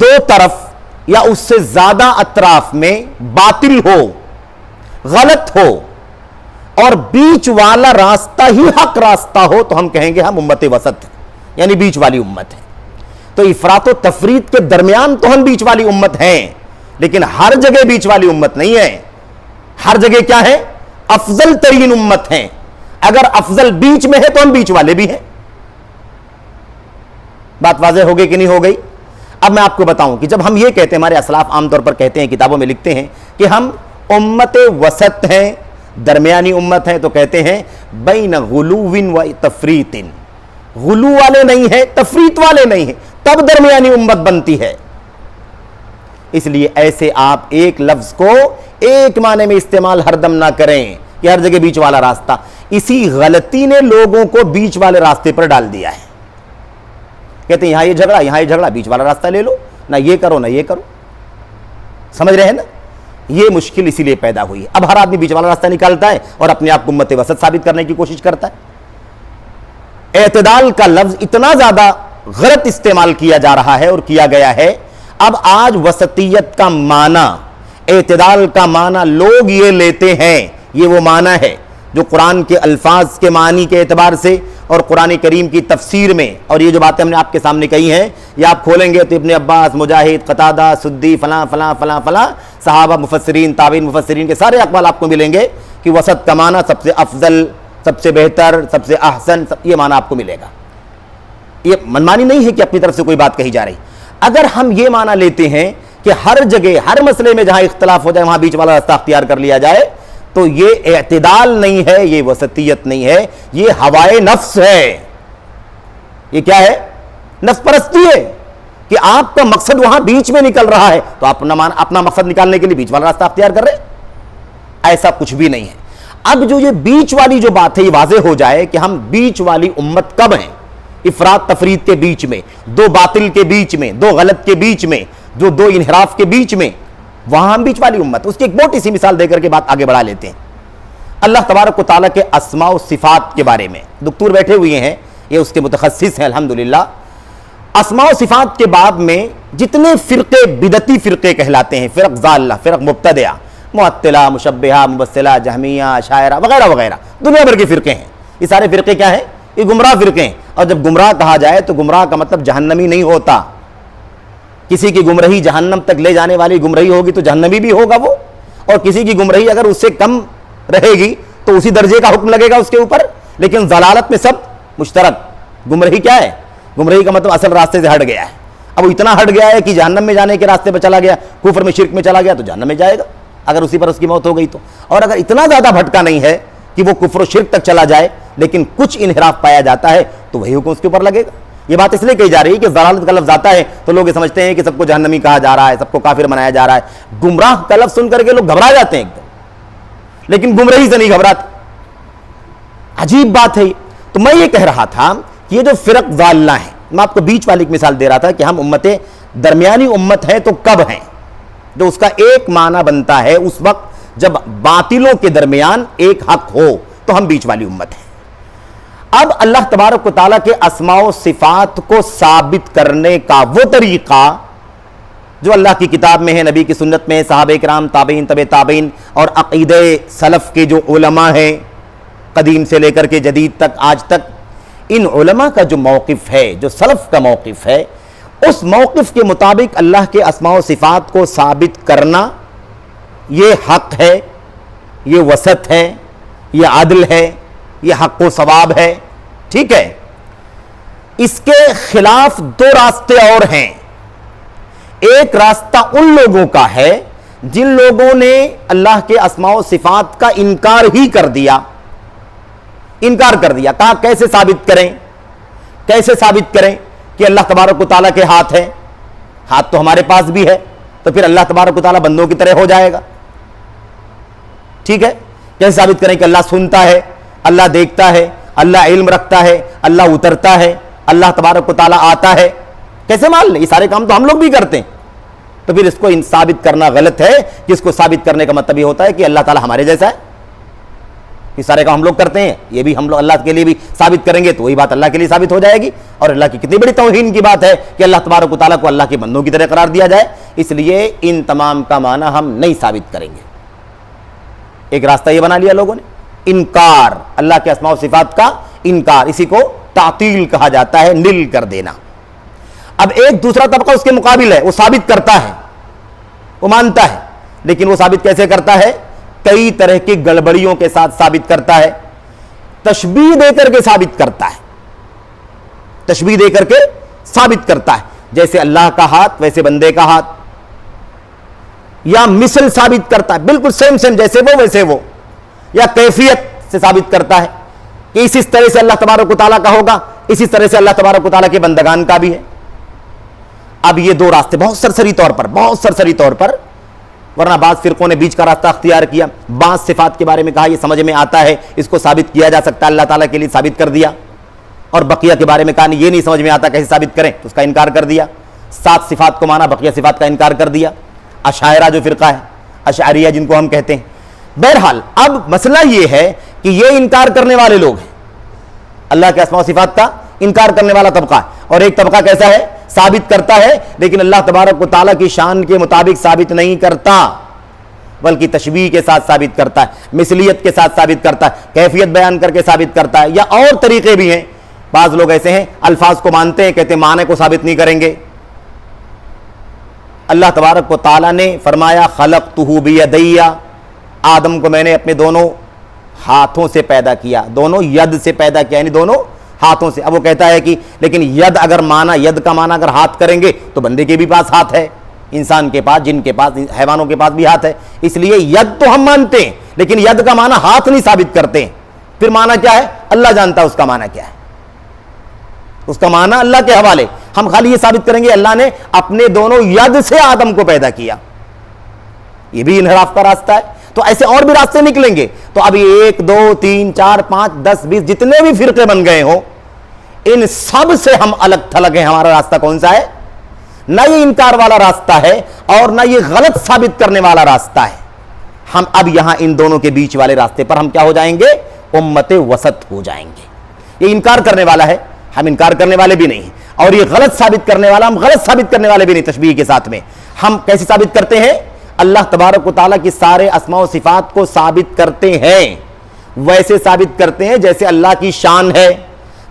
دو طرف یا اس سے زیادہ اطراف میں باطل ہو، غلط ہو، اور بیچ والا راستہ ہی حق راستہ ہو، تو ہم کہیں گے ہم امت وسط ہیں، یعنی بیچ والی امت ہے۔ تو افراط و تفریط کے درمیان تو ہم بیچ والی امت ہیں، لیکن ہر جگہ بیچ والی امت نہیں ہے۔ ہر جگہ کیا ہے؟ افضل ترین امت ہیں۔ اگر افضل بیچ میں ہے تو ہم بیچ والے بھی ہیں۔ بات واضح ہو گئی کہ نہیں ہو گئی؟ اب میں آپ کو بتاؤں کہ جب ہم یہ کہتے ہیں، ہمارے اسلاف عام طور پر کہتے ہیں، کتابوں میں لکھتے ہیں کہ ہم امت وسط ہیں، درمیانی امت ہیں، تو کہتے ہیں بین غلو و تفریط، غلو والے نہیں ہیں، تفریط والے نہیں ہیں، تب درمیانی امت بنتی ہے۔ اس لیے ایسے آپ ایک لفظ کو ایک معنی میں استعمال ہر دم نہ کریں کہ ہر جگہ بیچ والا راستہ۔ اسی غلطی نے لوگوں کو بیچ والے راستے پر ڈال دیا ہے۔ کہتے ہیں یہاں یہ جھگڑا، بیچ والا راستہ لے لو، نہ یہ کرو نہ یہ کرو۔ سمجھ رہے ہیں نا؟ یہ مشکل اسی لیے پیدا ہوئی ہے۔ اب ہر آدمی بیچ والا راستہ نکالتا ہے اور اپنے آپ کو امت وسط ثابت کرنے کی کوشش کرتا ہے۔ اعتدال کا لفظ اتنا زیادہ غلط استعمال کیا جا رہا ہے اور کیا گیا ہے، اب آج وسطیت کا معنی، اعتدال کا معنی لوگ یہ لیتے ہیں، یہ وہ معنی ہے جو قرآن کے الفاظ کے معنی کے اعتبار سے اور قرآن کریم کی تفسیر میں، اور یہ جو باتیں ہم نے آپ کے سامنے کہی ہیں، یہ آپ کھولیں گے تو ابن عباس، مجاہد، قتادہ، سدی، فلاں فلاں فلاں فلاں صحابہ مفسرین، تابعین مفسرین کے سارے اقوال آپ کو ملیں گے کہ وسط کا معنی سب سے افضل، سب سے بہتر، سب سے احسن، یہ معنی آپ کو ملے گا۔ یہ منمانی نہیں ہے کہ اپنی طرف سے کوئی بات کہی جا رہی۔ اگر ہم یہ معنی لیتے ہیں کہ ہر جگہ، ہر مسئلے میں جہاں اختلاف ہو جائے وہاں بیچ والا راستہ اختیار کر لیا جائے، تو یہ اعتدال نہیں ہے، یہ وسطیت نہیں ہے، یہ ہوائے نفس ہے۔ یہ کیا ہے؟ نفس پرستی ہے کہ آپ کا مقصد وہاں بیچ میں نکل رہا ہے تو آپ اپنا مقصد نکالنے کے لیے بیچ والا راستہ اختیار کر رہے ہیں۔ ایسا کچھ بھی نہیں ہے۔ اب جو یہ بیچ والی جو بات ہے یہ واضح ہو جائے کہ ہم بیچ والی امت کب ہیں؟ افراط تفریط کے بیچ میں، دو باطل کے بیچ میں، دو غلط کے بیچ میں، جو دو انحراف کے بیچ میں، وہاں ہم بیچ والی امت۔ اس کی ایک موٹی سی مثال دے کر کے بات آگے بڑھا لیتے ہیں۔ اللہ تبارک و تعالیٰ کے اسماء و صفات کے بارے میں دکتور بیٹھے ہوئے ہیں، یہ اس کے متخصص ہیں الحمدللہ۔ اسماء و صفات کے باب میں جتنے فرقے، بدعتی فرقے کہلاتے ہیں، فرق ضالہ، فرق مبتدعہ، معطلہ، مشبہہ، مبصلہ، جہمیہ، اشاعرہ وغیرہ وغیرہ، دنیا بھر کے فرقے ہیں۔ یہ سارے فرقے کیا ہیں؟ یہ گمراہ فرقے ہیں۔ اور جب گمراہ کہا جائے تو گمراہ کا مطلب جہنمی نہیں ہوتا۔ کسی کی گمراہی جہنم تک لے جانے والی گمراہی ہوگی تو جہنمی بھی ہوگا وہ، اور کسی کی گمراہی اگر اس سے کم رہے گی تو اسی درجے کا حکم لگے گا اس کے اوپر۔ لیکن ضلالت میں سب مشترک۔ گمراہی کیا ہے؟ گمراہی کا مطلب اصل راستے سے ہٹ گیا ہے۔ اب وہ اتنا ہٹ گیا ہے کہ جہنم میں جانے کے راستے پہ چلا گیا، کفر میں، شرک میں چلا گیا تو جہنم میں جائے گا اگر اسی پر اس کی موت ہو گئی تو۔ اور اگر اتنا زیادہ بھٹکا نہیں ہے کہ وہ کفر و شرک تک چلا جائے لیکن کچھ انحراف پایا جاتا ہے تو وہی حکم اس کے اوپر لگے گا۔ یہ بات اس لیے کہی جا رہی ہے کہ ضلالت کا لفظ آتا ہے تو لوگ یہ سمجھتے ہیں کہ سب کو جہنمی کہا جا رہا ہے، سب کو کافر بنایا جا رہا ہے۔ گمراہ کا لفظ سن کر کے لوگ گھبرا جاتے ہیں ایک دم، لیکن گمراہی سے نہیں گھبراتے۔ عجیب بات ہے۔ تو میں یہ کہہ رہا تھا کہ یہ جو فرق ضالہ ہیں، میں آپ کو بیچ والی ایک مثال دے رہا تھا کہ ہم درمیانی امت ہیں تو کب ہیں؟ جو اس کا ایک معنی بنتا ہے اس وقت جب باطلوں کے درمیان ایک حق ہو، تو ہم بیچ والی امت ہیں۔ اب اللہ تبارک و تعالیٰ کے اسماء و صفات کو ثابت کرنے کا وہ طریقہ جو اللہ کی کتاب میں ہے، نبی کی سنت میں ہے، صحابہ کرام، تابعین، تبع تابعین اور عقیدہ سلف کے جو علماء ہیں قدیم سے لے کر کے جدید تک آج تک، ان علماء کا جو موقف ہے، جو سلف کا موقف ہے، اس موقف کے مطابق اللہ کے اسماء و صفات کو ثابت کرنا یہ حق ہے، یہ وسط ہے، یہ عدل ہے، یہ حق و ثواب ہے، ٹھیک ہے۔ اس کے خلاف دو راستے اور ہیں۔ ایک راستہ ان لوگوں کا ہے جن لوگوں نے اللہ کے اسماء و صفات کا انکار ہی کر دیا، کہا کیسے ثابت کریں کہ اللہ تبارک و تعالیٰ کے ہاتھ ہے؟ ہاتھ تو ہمارے پاس بھی ہے، تو پھر اللہ تبارک و تعالیٰ بندوں کی طرح ہو جائے گا، ٹھیک ہے۔ کیسے ثابت کریں کہ اللہ سنتا ہے، اللہ دیکھتا ہے، اللہ علم رکھتا ہے، اللہ اترتا ہے، اللہ تبارک و تعالیٰ آتا ہے؟ کیسے مان لیں؟ یہ سارے کام تو ہم لوگ بھی کرتے ہیں۔ تو پھر اس کو ثابت کرنا غلط ہے، کہ اس کو ثابت کرنے کا مطلب یہ ہوتا ہے کہ اللہ تعالیٰ ہمارے جیسا ہے۔ یہ سارے کام ہم لوگ کرتے ہیں، یہ بھی ہم لوگ اللہ کے لیے بھی ثابت کریں گے تو وہی بات اللہ کے لیے ثابت ہو جائے گی، اور اللہ کی کتنی بڑی توہین کی بات ہے کہ اللہ تبارک و تعالیٰ کو اللہ کے بندوں کی طرح قرار دیا جائے۔ اس لیے ان تمام کا معنی ہم نہیں ثابت کریں گے۔ ایک راستہ یہ بنا لیا لوگوں نے، انکار، اللہ کے اسماء و صفات کا انکار، اسی کو تعطیل کہا جاتا ہے، نل کر دینا۔ اب ایک دوسرا طبقہ اس کے مقابل ہے، وہ ثابت کرتا ہے، وہ مانتا ہے، لیکن وہ ثابت کیسے کرتا ہے؟ کئی طرح کی گڑبڑیوں کے ساتھ ثابت کرتا ہے، تشبیہ دے کر کے ثابت کرتا ہے، تشبیہ دے کر کے ثابت کرتا ہے، جیسے اللہ کا ہاتھ ویسے بندے کا ہاتھ، یا مثل ثابت کرتا ہے، بالکل سیم جیسے وہ ویسے وہ، یا کیفیت سے ثابت کرتا ہے کہ اس طرح سے اللہ تبارک و تعالیٰ کا ہوگا، اسی طرح سے اللہ تبارک و تعالیٰ کے بندگان کا بھی ہے۔ اب یہ دو راستے بہت سرسری طور پر، ورنہ بعض فرقوں نے بیچ کا راستہ اختیار کیا، بعض صفات کے بارے میں کہا یہ سمجھ میں آتا ہے، اس کو ثابت کیا جا سکتا ہے، اللہ تعالیٰ کے لیے ثابت کر دیا، اور بقیہ کے بارے میں کہا نہیں، یہ نہیں سمجھ میں آتا، کیسے ثابت کریں، تو اس کا انکار کر دیا۔ 7 صفات کو مانا، بقیہ صفات کا انکار کر دیا۔ اشاعرہ جو فرقہ ہے، اشعریہ جن کو ہم کہتے ہیں۔ بہرحال اب مسئلہ یہ ہے کہ یہ انکار کرنے والے لوگ ہیں، اللہ کے اسماء و صفات کا انکار کرنے والا طبقہ ہے، اور ایک طبقہ کیسا ہے؟ ثابت کرتا ہے لیکن اللہ تبارک و تعالیٰ کی شان کے مطابق ثابت نہیں کرتا، بلکہ تشبیہ کے ساتھ ثابت کرتا ہے، مثلیت کے ساتھ ثابت کرتا ہے، کیفیت بیان کر کے ثابت کرتا ہے، یا اور طریقے بھی ہیں۔ بعض لوگ ایسے ہیں الفاظ کو مانتے ہیں، کہتے ہیں معنی کو ثابت نہیں کریں گے۔ اللہ تبارک و تعالیٰ نے فرمایا خلقتہ بیدی، آدم کو میں نے اپنے دونوں ہاتھوں سے پیدا کیا، دونوں ید سے پیدا کیا، یعنی دونوں ہاتھوں سے۔ اب وہ کہتا ہے کہ لیکن ید اگر مانا، ید کا مانا اگر ہاتھ کریں گے تو بندے کے بھی پاس ہاتھ ہے، انسان کے پاس، جن کے پاس، حیوانوں کے پاس بھی ہاتھ ہے، اس لیے ید تو ہم مانتے ہیں لیکن ید کا مانا ہاتھ نہیں ثابت کرتے ہیں۔ پھر مانا کیا ہے؟ اللہ جانتا ہے اس کا مانا کیا ہے، اس کا مانا اللہ کے حوالے۔ ہم خالی یہ ثابت کریں گے اللہ نے اپنے دونوں ید سے آدم کو پیدا کیا، یہ بھی انحراف کا راستہ ہے۔ تو ایسے اور بھی راستے نکلیں گے۔ تو اب 1 2 3 4 5 10 20 جتنے بھی فرقے بن گئے ہوں، ان سب سے ہم الگ تھلگ ہیں۔ ہمارا راستہ کون سا ہے؟ نہ یہ انکار والا راستہ ہے اور نہ یہ غلط ثابت کرنے والا راستہ ہے۔ ہم اب یہاں ان دونوں کے بیچ والے راستے پر ہم کیا ہو جائیں گے؟ امت وسط ہو جائیں گے۔ یہ انکار کرنے والا ہے، ہم انکار کرنے والے بھی نہیں ہیں، اور یہ غلط ثابت کرنے والا، ہم غلط ثابت کرنے والے بھی نہیں۔ تشبیہ کے ساتھ میں ہم کیسے ثابت کرتے ہیں؟ اللہ تبارک و تعالیٰ کی سارے اسماء و صفات کو ثابت کرتے ہیں، ویسے ثابت کرتے ہیں جیسے اللہ کی شان ہے۔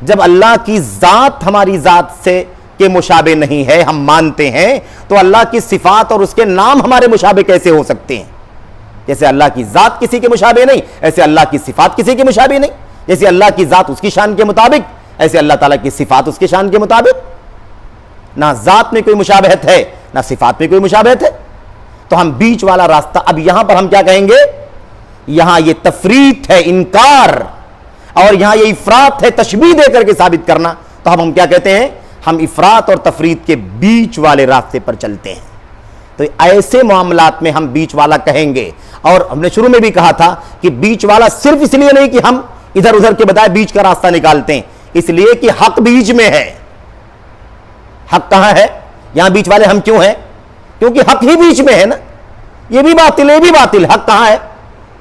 جب اللہ کی ذات ہماری ذات سے کے مشابہ نہیں ہے، ہم مانتے ہیں، تو اللہ کی صفات اور اس کے نام ہمارے مشابہ کیسے ہو سکتے ہیں؟ جیسے اللہ کی ذات کسی کے مشابہ نہیں، ایسے اللہ کی صفات کسی کے مشابہ نہیں۔ جیسے اللہ کی ذات اس کی شان کے مطابق، ایسے اللہ تعالیٰ کی صفات اس کی شان کے مطابق۔ نہ ذات میں کوئی مشابہت ہے، نہ صفات میں کوئی مشابہت ہے۔ تو ہم بیچ والا راستہ، اب یہاں پر ہم کیا کہیں گے؟ یہاں یہ تفریط ہے، انکار، اور یہاں یہ افراط ہے، تشبیہ دے کر کے ثابت کرنا۔ تو ہم کیا کہتے ہیں؟ ہم افراط اور تفریط کے بیچ والے راستے پر چلتے ہیں۔ تو ایسے معاملات میں ہم بیچ والا کہیں گے۔ اور ہم نے شروع میں بھی کہا تھا کہ بیچ والا صرف اس لیے نہیں کہ ہم ادھر ادھر کے بجائے بیچ کا راستہ نکالتے ہیں، اس لیے کہ حق بیچ میں ہے۔ حق کہاں ہے؟ یہاں بیچ والے ہم کیوں ہیں؟ کیونکہ حق ہی بیچ میں ہے نا۔ یہ بھی باطل ہے، یہ بھی باطل، حق کہاں ہے؟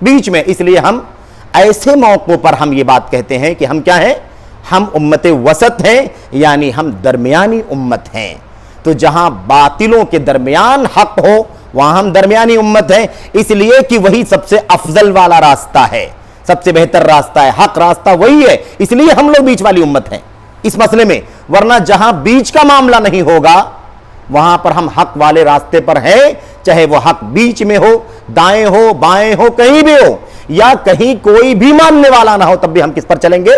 بیچ میں۔ اس لیے ہم ایسے موقعوں پر ہم یہ بات کہتے ہیں کہ ہم کیا ہیں؟ ہم امت وسط ہیں، یعنی ہم درمیانی امت ہیں۔ تو جہاں باطلوں کے درمیان حق ہو وہاں ہم درمیانی امت ہیں، اس لیے کہ وہی سب سے افضل والا راستہ ہے، سب سے بہتر راستہ ہے، حق راستہ وہی ہے، اس لیے ہم لوگ بیچ والی امت ہیں اس مسئلے میں۔ ورنہ جہاں بیچ کا معاملہ نہیں ہوگا وہاں پر ہم حق والے راستے پر ہیں، چاہے وہ حق بیچ میں ہو، دائیں ہو، بائیں ہو، کہیں بھی ہو، یا کہیں کوئی بھی ماننے والا نہ ہو، تب بھی ہم کس پر چلیں گے؟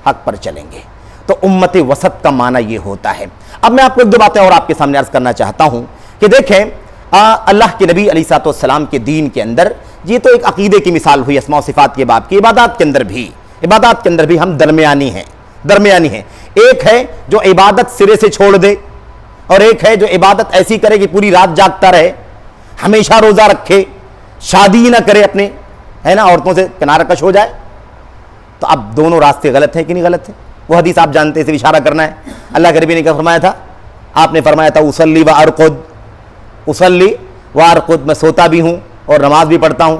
حق پر چلیں گے۔ تو امت وسط کا معنی یہ ہوتا ہے۔ اب میں آپ کو ایک دو باتیں اور آپ کے سامنے عرض کرنا چاہتا ہوں کہ دیکھیں اللہ کے نبی علیہ السلام کے دین کے اندر یہ تو ایک عقیدے کی مثال ہوئی اسماء و صفات کے باب کی، عبادات کے اندر بھی ہم درمیانی ہیں۔ ایک ہے جو عبادت سرے سے چھوڑ دے، اور ایک ہے جو عبادت ایسی کرے کہ پوری رات جاگتا رہے، ہمیشہ روزہ رکھے، شادی نہ کرے اپنے، ہے نا، عورتوں سے کنارہ کش ہو جائے۔ تو اب دونوں راستے غلط ہیں کہ نہیں غلط ہیں؟ وہ حدیث آپ جانتے ہیں، اسے اشارہ کرنا ہے۔ اللہ کے نبی نے کیا فرمایا تھا؟ آپ نے فرمایا تھا اصلی و ارقد، میں سوتا بھی ہوں اور نماز بھی پڑھتا ہوں،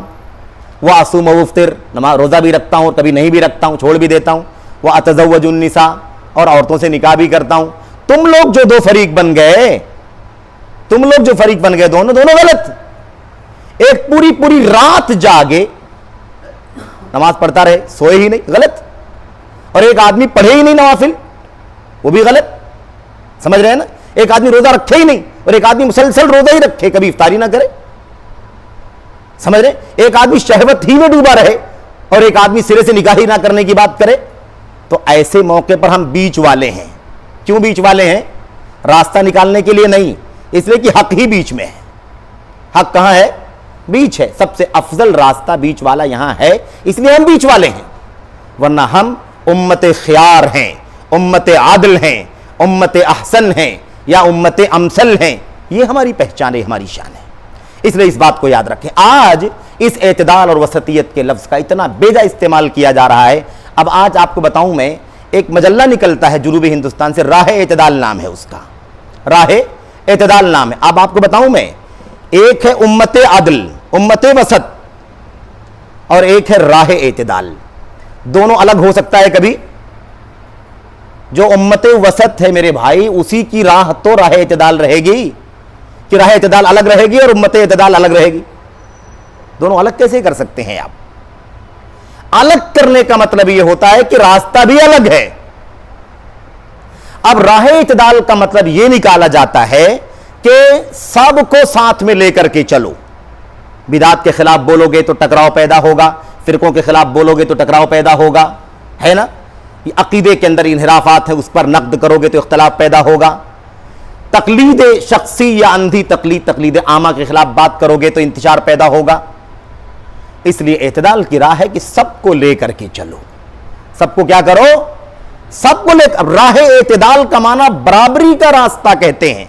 واصوم و افطر، نماز روزہ بھی رکھتا ہوں، کبھی نہیں بھی رکھتا ہوں، چھوڑ بھی دیتا ہوں، واتزوج النساء، اور عورتوں سے نکاح بھی کرتا ہوں۔ تم لوگ جو دو فریق بن گئے، دونوں غلط۔ ایک پوری رات جاگے، نماز پڑھتا رہے، سوئے ہی نہیں، غلط۔ اور ایک آدمی پڑھے ہی نہیں نوافل، وہ بھی غلط۔ سمجھ رہے ہیں نا؟ ایک آدمی روزہ رکھے ہی نہیں اور ایک آدمی مسلسل روزہ ہی رکھے، کبھی افطاری نہ کرے۔ سمجھ رہے؟ ایک آدمی شہوت ہی میں ڈوبا رہے اور ایک آدمی سرے سے نکاح ہی نہ کرنے کی بات کرے۔ تو ایسے موقع پر ہم بیچ والے ہیں۔ کیوں بیچ والے ہیں؟ راستہ نکالنے کے لیے نہیں، اس لیے کہ حق ہی بیچ میں ہے۔ حق کہاں ہے؟ بیچ ہے۔ سب سے افضل راستہ بیچ والا یہاں ہے، اس لیے ہم بیچ والے ہیں۔ ورنہ ہم امت خیار ہیں، امت عادل ہیں، امت احسن ہیں، یا امت امثل ہیں۔ یہ ہماری پہچان ہے، ہماری شان ہے۔ اس لیے اس بات کو یاد رکھیں۔ آج اس اعتدال اور وسطیت کے لفظ کا اتنا بیجا استعمال کیا جا رہا ہے۔ اب آج آپ کو بتاؤں میں، ایک مجلہ نکلتا ہے جنوبی ہندوستان سے، راہ اعتدال نام ہے اس کا، راہ اعتدال نام ہے۔ اب آپ کو بتاؤں میں، ایک ہے امت عدل، امت وسط، اور ایک ہے راہ اعتدال۔ دونوں الگ ہو سکتا ہے کبھی؟ جو امت وسط ہے میرے بھائی، اسی کی راہ تو راہ اعتدال رہے گی، کہ راہ اعتدال الگ رہے گی اور امت اعتدال الگ رہے گی؟ دونوں الگ کیسے کر سکتے ہیں آپ؟ الگ کرنے کا مطلب یہ ہوتا ہے کہ راستہ بھی الگ ہے۔ اب راہ اعتدال کا مطلب یہ نکالا جاتا ہے کہ سب کو ساتھ میں لے کر کے چلو۔ بدعات کے خلاف بولو گے تو ٹکراؤ پیدا ہوگا، فرقوں کے خلاف بولو گے تو ٹکراؤ پیدا ہوگا، ہے نا؟ عقیدے کے اندر انحرافات ہیں، اس پر نقد کرو گے تو اختلاف پیدا ہوگا۔ تقلید شخصی یا اندھی تقلید عامہ کے خلاف بات کرو گے تو انتشار پیدا ہوگا۔ اس لیے اعتدال کی راہ ہے کہ سب کو لے کر کے چلو۔ سب کو کیا کرو؟ سب کو لے کر۔ راہ اعتدال کا معنی برابری کا راستہ کہتے ہیں۔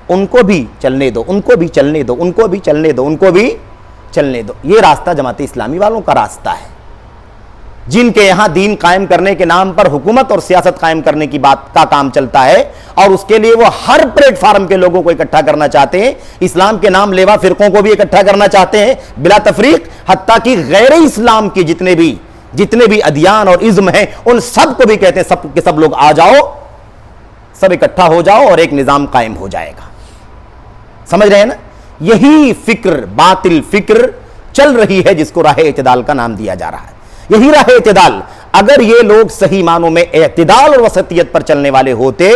ان کو بھی چلنے دو، ان کو بھی چلنے دو، ان کو بھی چلنے دو، ان کو بھی چلنے دو۔ یہ راستہ جماعت اسلامی والوں کا راستہ ہے، جن کے یہاں دین قائم کرنے کے نام پر حکومت اور سیاست قائم کرنے کی بات کا کام چلتا ہے، اور اس کے لیے وہ ہر پلیٹ فارم کے لوگوں کو اکٹھا کرنا چاہتے ہیں۔ اسلام کے نام لیوا فرقوں کو بھی اکٹھا کرنا چاہتے ہیں بلا تفریق، حتیٰ کہ غیر اسلام کی جتنے بھی ادیان اور ازم ہیں، ان سب کو بھی کہتے ہیں سب کے سب لوگ آ جاؤ، سب اکٹھا ہو جاؤ اور ایک نظام قائم ہو جائے گا۔ سمجھ رہے ہیں نا؟ یہی فکر، باطل فکر چل رہی ہے، جس کو راہ اعتدال کا نام دیا جا رہا ہے۔ یہی راہ اعتدال، اگر یہ لوگ صحیح معنوں میں اعتدال اور وسطیت پر چلنے والے ہوتے،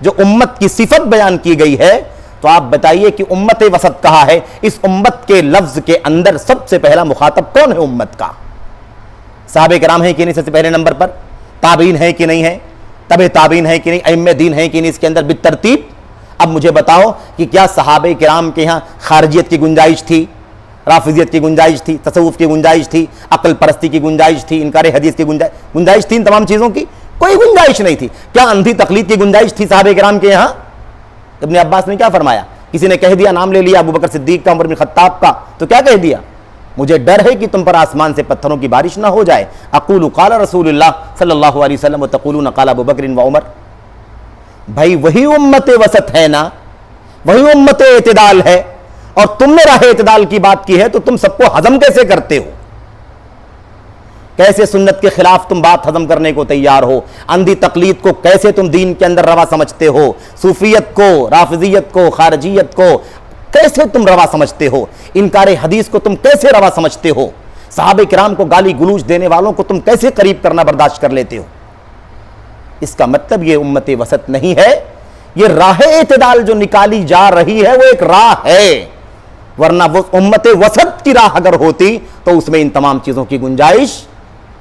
جو امت کی صفت بیان کی گئی ہے، تو آپ بتائیے کہ امت وسط کہا ہے؟ اس امت کے لفظ کے اندر سب سے پہلا مخاطب کون ہے امت کا؟ صحابہ کرام ہیں کہ نہیں سب سے پہلے نمبر پر؟ تابعین ہیں کہ نہیں ہے؟ تبع تابعین ہیں کہ نہیں؟ ائمہ دین ہیں کہ نہیں اس کے اندر بالترتیب؟ اب مجھے بتاؤ کہ کیا صحابہ کرام کے ہاں خارجیت کی گنجائش تھی، رافضیت کی گنجائش تھی، تصوف کی گنجائش تھی، عقل پرستی کی گنجائش تھی، انکار حدیث کی گنجائش تھی؟ ان تمام چیزوں کی کوئی گنجائش نہیں تھی۔ کیا اندھی تقلید کی گنجائش تھی صحابہ کرام کے یہاں؟ ابن عباس نے کیا فرمایا؟ کسی نے کہہ دیا، نام لے لیا ابو بکر صدیق کا، عمر بن خطاب کا، تو کیا کہہ دیا؟ مجھے ڈر ہے کہ تم پر آسمان سے پتھروں کی بارش نہ ہو جائے۔ اقول قال رسول اللہ صلی اللہ علیہ وسلم وتقولون قال ابو بکر و عمر۔ بھائی وہی امت وسط ہے نا، وہی امت اعتدال ہے۔ اور تم نے راہ اعتدال کی بات کی ہے تو تم سب کو ہضم کیسے کرتے ہو؟ کیسے سنت کے خلاف تم بات ہضم کرنے کو تیار ہو؟ اندھی تقلید کو کیسے تم دین کے اندر روا سمجھتے ہو؟ صوفیت کو، رافضیت کو، خارجیت کو کیسے تم روا سمجھتے ہو؟ انکار حدیث کو تم کیسے روا سمجھتے ہو؟ صحابہ کرام کو گالی گلوچ دینے والوں کو تم کیسے قریب کرنا برداشت کر لیتے ہو؟ اس کا مطلب یہ امت وسط نہیں ہے، یہ راہ اعتدال جو نکالی جا رہی ہے وہ ایک راہ ہے، ورنہ وہ امت وسط کی راہ اگر ہوتی تو اس میں ان تمام چیزوں کی گنجائش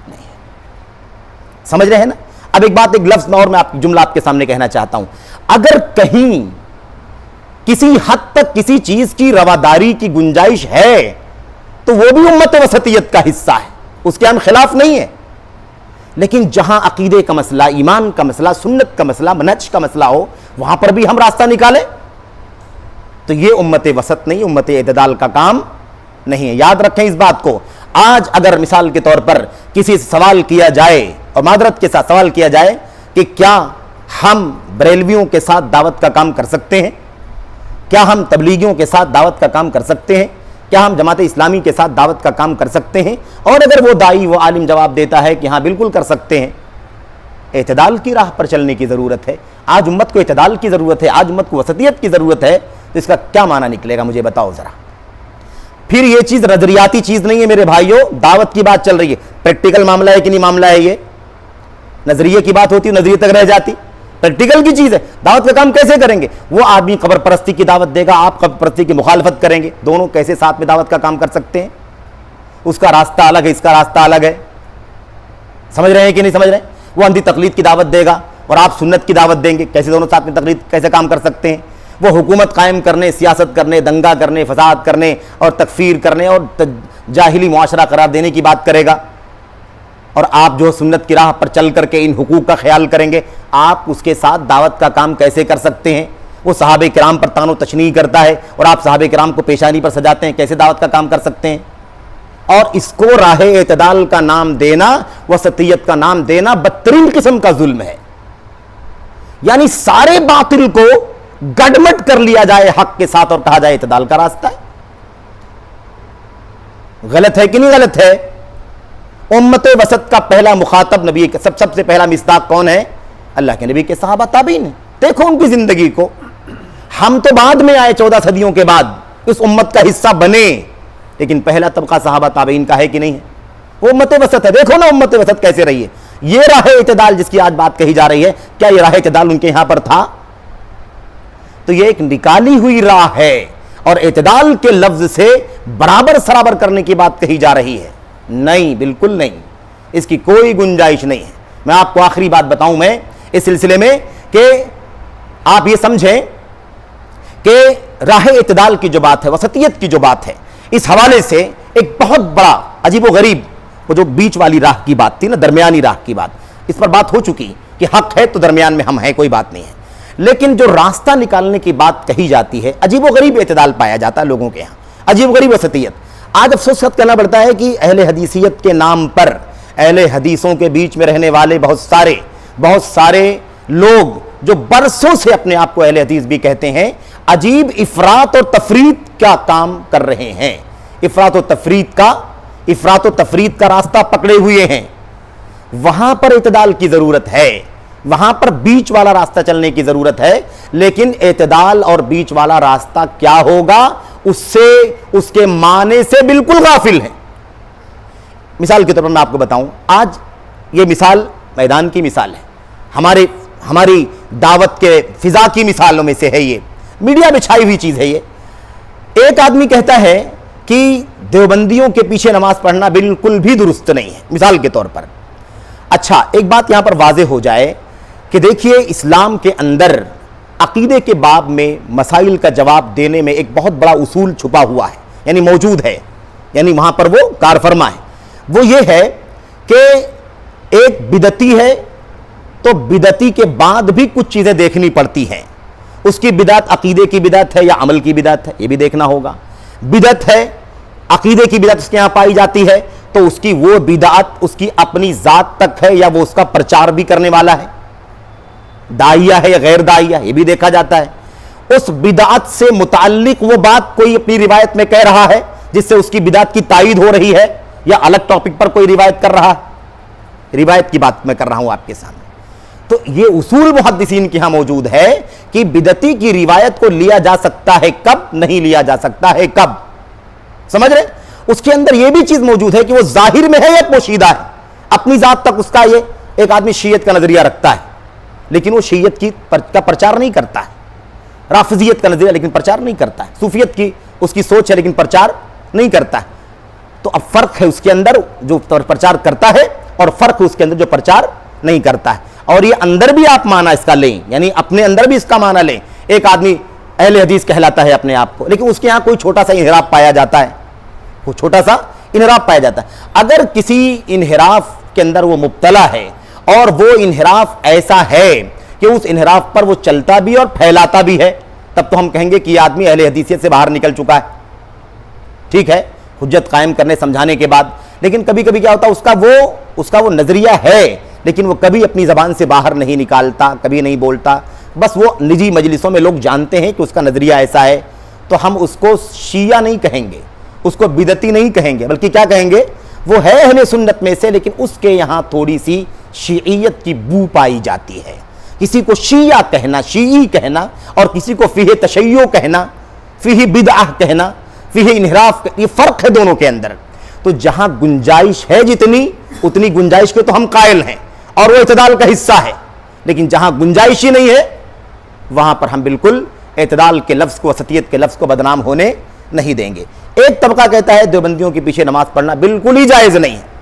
نہیں ہے۔ سمجھ رہے ہیں نا؟ اب ایک بات، ایک لفظ اور میں جملہ آپ کے سامنے کہنا چاہتا ہوں، اگر کہیں کسی حد تک کسی چیز کی رواداری کی گنجائش ہے تو وہ بھی امت وسطیت کا حصہ ہے، اس کے ہم خلاف نہیں ہے، لیکن جہاں عقیدے کا مسئلہ، ایمان کا مسئلہ، سنت کا مسئلہ، منہج کا مسئلہ ہو وہاں پر بھی ہم راستہ نکالیں تو یہ امت وسط نہیں، امت اعتدال کا کام نہیں ہے۔ یاد رکھیں اس بات کو۔ آج اگر مثال کے طور پر کسی سے سوال کیا جائے اور معذرت کے ساتھ سوال کیا جائے کہ کیا ہم بریلویوں کے ساتھ دعوت کا کام کر سکتے ہیں، کیا ہم تبلیغیوں کے ساتھ دعوت کا کام کر سکتے ہیں، کیا ہم جماعت اسلامی کے ساتھ دعوت کا کام کر سکتے ہیں، اور اگر وہ دائی، وہ عالم جواب دیتا ہے کہ ہاں بالکل کر سکتے ہیں، اعتدال کی راہ پر چلنے کی ضرورت ہے۔ آج امت کو اعتدال کی ضرورت ہے، آج امت کو وسطیت کی ضرورت ہے، تو اس کا کیا معنی نکلے گا مجھے بتاؤ ذرا۔ پھر یہ چیز نظریاتی چیز نہیں ہے میرے بھائیوں، دعوت کی بات چل رہی ہے، پریکٹیکل معاملہ ہے کہ نہیں معاملہ ہے؟ یہ نظریے کی بات ہوتی ہے، نظریے تک رہ جاتی، پریکٹیکل کی چیز ہے۔ دعوت کا کام کیسے کریں گے؟ وہ آدمی قبر پرستی کی دعوت دے گا، آپ قبر پرستی کی مخالفت کریں گے، دونوں کیسے ساتھ میں دعوت کا کام کر سکتے ہیں؟ اس کا راستہ الگ ہے، اس کا راستہ الگ ہے۔ سمجھ رہے ہیں کہ نہیں سمجھ رہے ہیں؟ وہ اندھی تقلید کی دعوت دے گا اور آپ سنت کی دعوت دیں گے، کیسے دونوں ساتھ میں تقلید کیسے کام کر سکتے ہیں؟ وہ حکومت قائم کرنے، سیاست کرنے، دنگا کرنے، فساد کرنے اور تکفیر کرنے اور جاہلی معاشرہ قرار دینے کی بات کرے گا، اور آپ جو سنت کی راہ پر چل کر کے ان حقوق کا خیال کریں گے، آپ اس کے ساتھ دعوت کا کام کیسے کر سکتے ہیں؟ وہ صحابہ کرام پر طعن و تشنیع کرتا ہے اور آپ صحابہ کرام کو پیشانی پر سجاتے ہیں، کیسے دعوت کا کام کر سکتے ہیں؟ اور اس کو راہ اعتدال کا نام دینا، وسطیت کا نام دینا بدترین قسم کا ظلم ہے۔ یعنی سارے باطل کو گڈمٹ کر لیا جائے حق کے ساتھ اور کہا جائے اعتدال کا راستہ ہے۔ غلط ہے کہ نہیں غلط ہے؟ امت وسط کا پہلا مخاطب نبی کے سب سے پہلا مصداق کون ہے؟ اللہ کے نبی کے صحابہ تابعین ہیں۔ دیکھو ان کی زندگی کو، ہم تو بعد میں آئے 14 صدیوں کے بعد، اس امت کا حصہ بنے، لیکن پہلا طبقہ صحابہ تابعین کا ہے کہ نہیں ہے؟ وہ امت وسط ہے۔ دیکھو نا امت وسط کیسے رہی ہے۔ یہ راہ اعتدال جس کی آج بات کہی جا رہی ہے، کیا یہ راہ اعتدال ان کے یہاں پر تھا؟ تو یہ ایک نکالی ہوئی راہ ہے، اور اعتدال کے لفظ سے برابر سرابر کرنے کی بات کہی جا رہی ہے؟ نہیں، بالکل نہیں، اس کی کوئی گنجائش نہیں ہے۔ میں آپ کو آخری بات بتاؤں میں اس سلسلے میں کہ آپ یہ سمجھیں کہ راہ اعتدال کی جو بات ہے، وسطیت کی جو بات ہے، اس حوالے سے ایک بہت بڑا عجیب و غریب، وہ جو بیچ والی راہ کی بات تھی نا، درمیانی راہ کی بات، اس پر بات ہو چکی کہ حق ہے تو درمیان میں ہم ہیں، کوئی بات نہیں ہے، لیکن جو راستہ نکالنے کی بات کہی جاتی ہے، عجیب و غریب اعتدال پایا جاتا ہے لوگوں کے یہاں، عجیب و غریب وسطیت۔ آج افسوس کرنا پڑتا ہے کہ اہل حدیثیت کے نام پر، اہل حدیثوں کے بیچ میں رہنے والے بہت سارے لوگ جو برسوں سے اپنے آپ کو اہل حدیث بھی کہتے ہیں، عجیب افراط اور تفریط کا کام کر رہے ہیں، افراط و تفریط کا راستہ پکڑے ہوئے ہیں۔ وہاں پر اعتدال کی ضرورت ہے، وہاں پر بیچ والا راستہ چلنے کی ضرورت ہے، لیکن اعتدال اور بیچ والا راستہ کیا ہوگا اس سے، اس کے معنی سے بالکل غافل ہیں۔ مثال کے طور پر میں آپ کو بتاؤں، آج یہ مثال میدان کی مثال ہے، ہماری دعوت کے فضا کی مثالوں میں سے ہے، یہ میڈیا بچھائی ہوئی چیز ہے۔ یہ ایک آدمی کہتا ہے کہ دیوبندیوں کے پیچھے نماز پڑھنا بالکل بھی درست نہیں ہے، مثال کے طور پر۔ اچھا، ایک بات یہاں پر واضح ہو جائے کہ دیکھیے، اسلام کے اندر عقیدے کے باب میں مسائل کا جواب دینے میں ایک بہت بڑا اصول چھپا ہوا ہے، یعنی موجود ہے، یعنی وہاں پر وہ کار فرما ہے۔ وہ یہ ہے کہ ایک بدعتی ہے تو بدعتی کے بعد بھی کچھ چیزیں دیکھنی پڑتی ہیں۔ اس کی بدعت عقیدے کی بدعت ہے یا عمل کی بدعت ہے، یہ بھی دیکھنا ہوگا۔ بدعت ہے، عقیدے کی بدعت اس کے یہاں پائی جاتی ہے، تو اس کی وہ بدعت اس کی اپنی ذات تک ہے یا وہ اس کا پرچار بھی کرنے والا ہے، داعیہ ہے یا غیر داعیہ، یہ بھی دیکھا جاتا ہے۔ اس بدعت سے متعلق وہ بات کوئی اپنی روایت میں کہہ رہا ہے جس سے اس کی بدعت کی تائید ہو رہی ہے، یا الگ ٹاپک پر کوئی روایت کر رہا ہے؟ روایت کی بات میں کر رہا ہوں آپ کے سامنے. تو یہ اصول محدثین کے ہاں موجود ہے کہ بدعتی کی روایت کو لیا جا سکتا ہے کب، نہیں لیا جا سکتا ہے کب. سمجھ رہے؟ اس کے اندر یہ بھی چیز موجود ہے کہ وہ ظاہر میں ہے یا پوشیدہ ہے. اپنی ذات تک اس کا یہ ایک آدمی شیعت کا نظریہ رکھتا ہے لیکن وہ شیعت کا پرچار نہیں کرتا ہے، رافضیت کا نظریہ لیکن پرچار نہیں کرتا ہے، صوفیت کی اس کی سوچ ہے لیکن پرچار نہیں کرتا ہے. تو اب فرق ہے اس کے اندر جو پرچار کرتا ہے اور فرق ہے اس کے اندر جو پرچار نہیں کرتا ہے. اور یہ اندر بھی آپ معنی اس کا لیں، یعنی اپنے اندر بھی اس کا معنی لیں. ایک آدمی اہل حدیث کہلاتا ہے اپنے آپ کو، لیکن اس کے ہاں کوئی چھوٹا سا انحراف پایا جاتا ہے، کوئی چھوٹا سا انحراف پایا جاتا ہے. اگر کسی انحراف کے اندر وہ مبتلا ہے اور وہ انحراف ایسا ہے کہ اس انحراف پر وہ چلتا بھی اور پھیلاتا بھی ہے، تب تو ہم کہیں گے کہ یہ آدمی اہل حدیثیت سے باہر نکل چکا ہے. ٹھیک ہے، حجت قائم کرنے سمجھانے کے بعد. لیکن کبھی کبھی کیا ہوتا ہے، اس کا وہ نظریہ ہے لیکن وہ کبھی اپنی زبان سے باہر نہیں نکالتا، کبھی نہیں بولتا. بس وہ نجی مجلسوں میں لوگ جانتے ہیں کہ اس کا نظریہ ایسا ہے، تو ہم اس کو شیعہ نہیں کہیں گے، اس کو بدعتی نہیں کہیں گے، بلکہ کیا کہیں گے، وہ ہے اہل سنت میں سے لیکن اس کے یہاں تھوڑی سی شیعیت کی بو پائی جاتی ہے. کسی کو شیعہ کہنا، شیعی کہنا، اور کسی کو فیہ تشیع کہنا، فیہ بدعہ کہنا، فیہ انحراف، یہ فرق ہے دونوں کے اندر. تو جہاں گنجائش ہے جتنی، اتنی گنجائش کے تو ہم قائل ہیں اور وہ اعتدال کا حصہ ہے. لیکن جہاں گنجائش ہی نہیں ہے وہاں پر ہم بالکل اعتدال کے لفظ کو، وسطیت کے لفظ کو بدنام ہونے نہیں دیں گے. ایک طبقہ کہتا ہے دیوبندیوں کے پیچھے نماز پڑھنا بالکل ہی جائز نہیں ہے.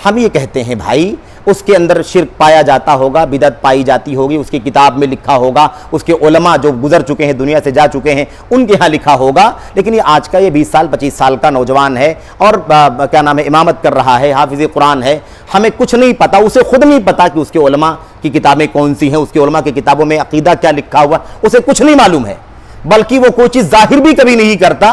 ہم یہ کہتے ہیں بھائی اس کے اندر شرک پایا جاتا ہوگا، بدعت پائی جاتی ہوگی، اس کی کتاب میں لکھا ہوگا، اس کے علماء جو گزر چکے ہیں، دنیا سے جا چکے ہیں، ان کے ہاں لکھا ہوگا. لیکن یہ آج کا یہ 20 سال 25 سال کا نوجوان ہے اور کیا نام ہے، امامت کر رہا ہے، حافظ قرآن ہے. ہمیں کچھ نہیں پتا، اسے خود نہیں پتا کہ اس کے علماء کی کتابیں کون سی ہیں، اس کے علماء کی کتابوں میں عقیدہ کیا لکھا ہوا، اسے کچھ نہیں معلوم ہے. بلکہ وہ کوئی چیز ظاہر بھی کبھی نہیں کرتا.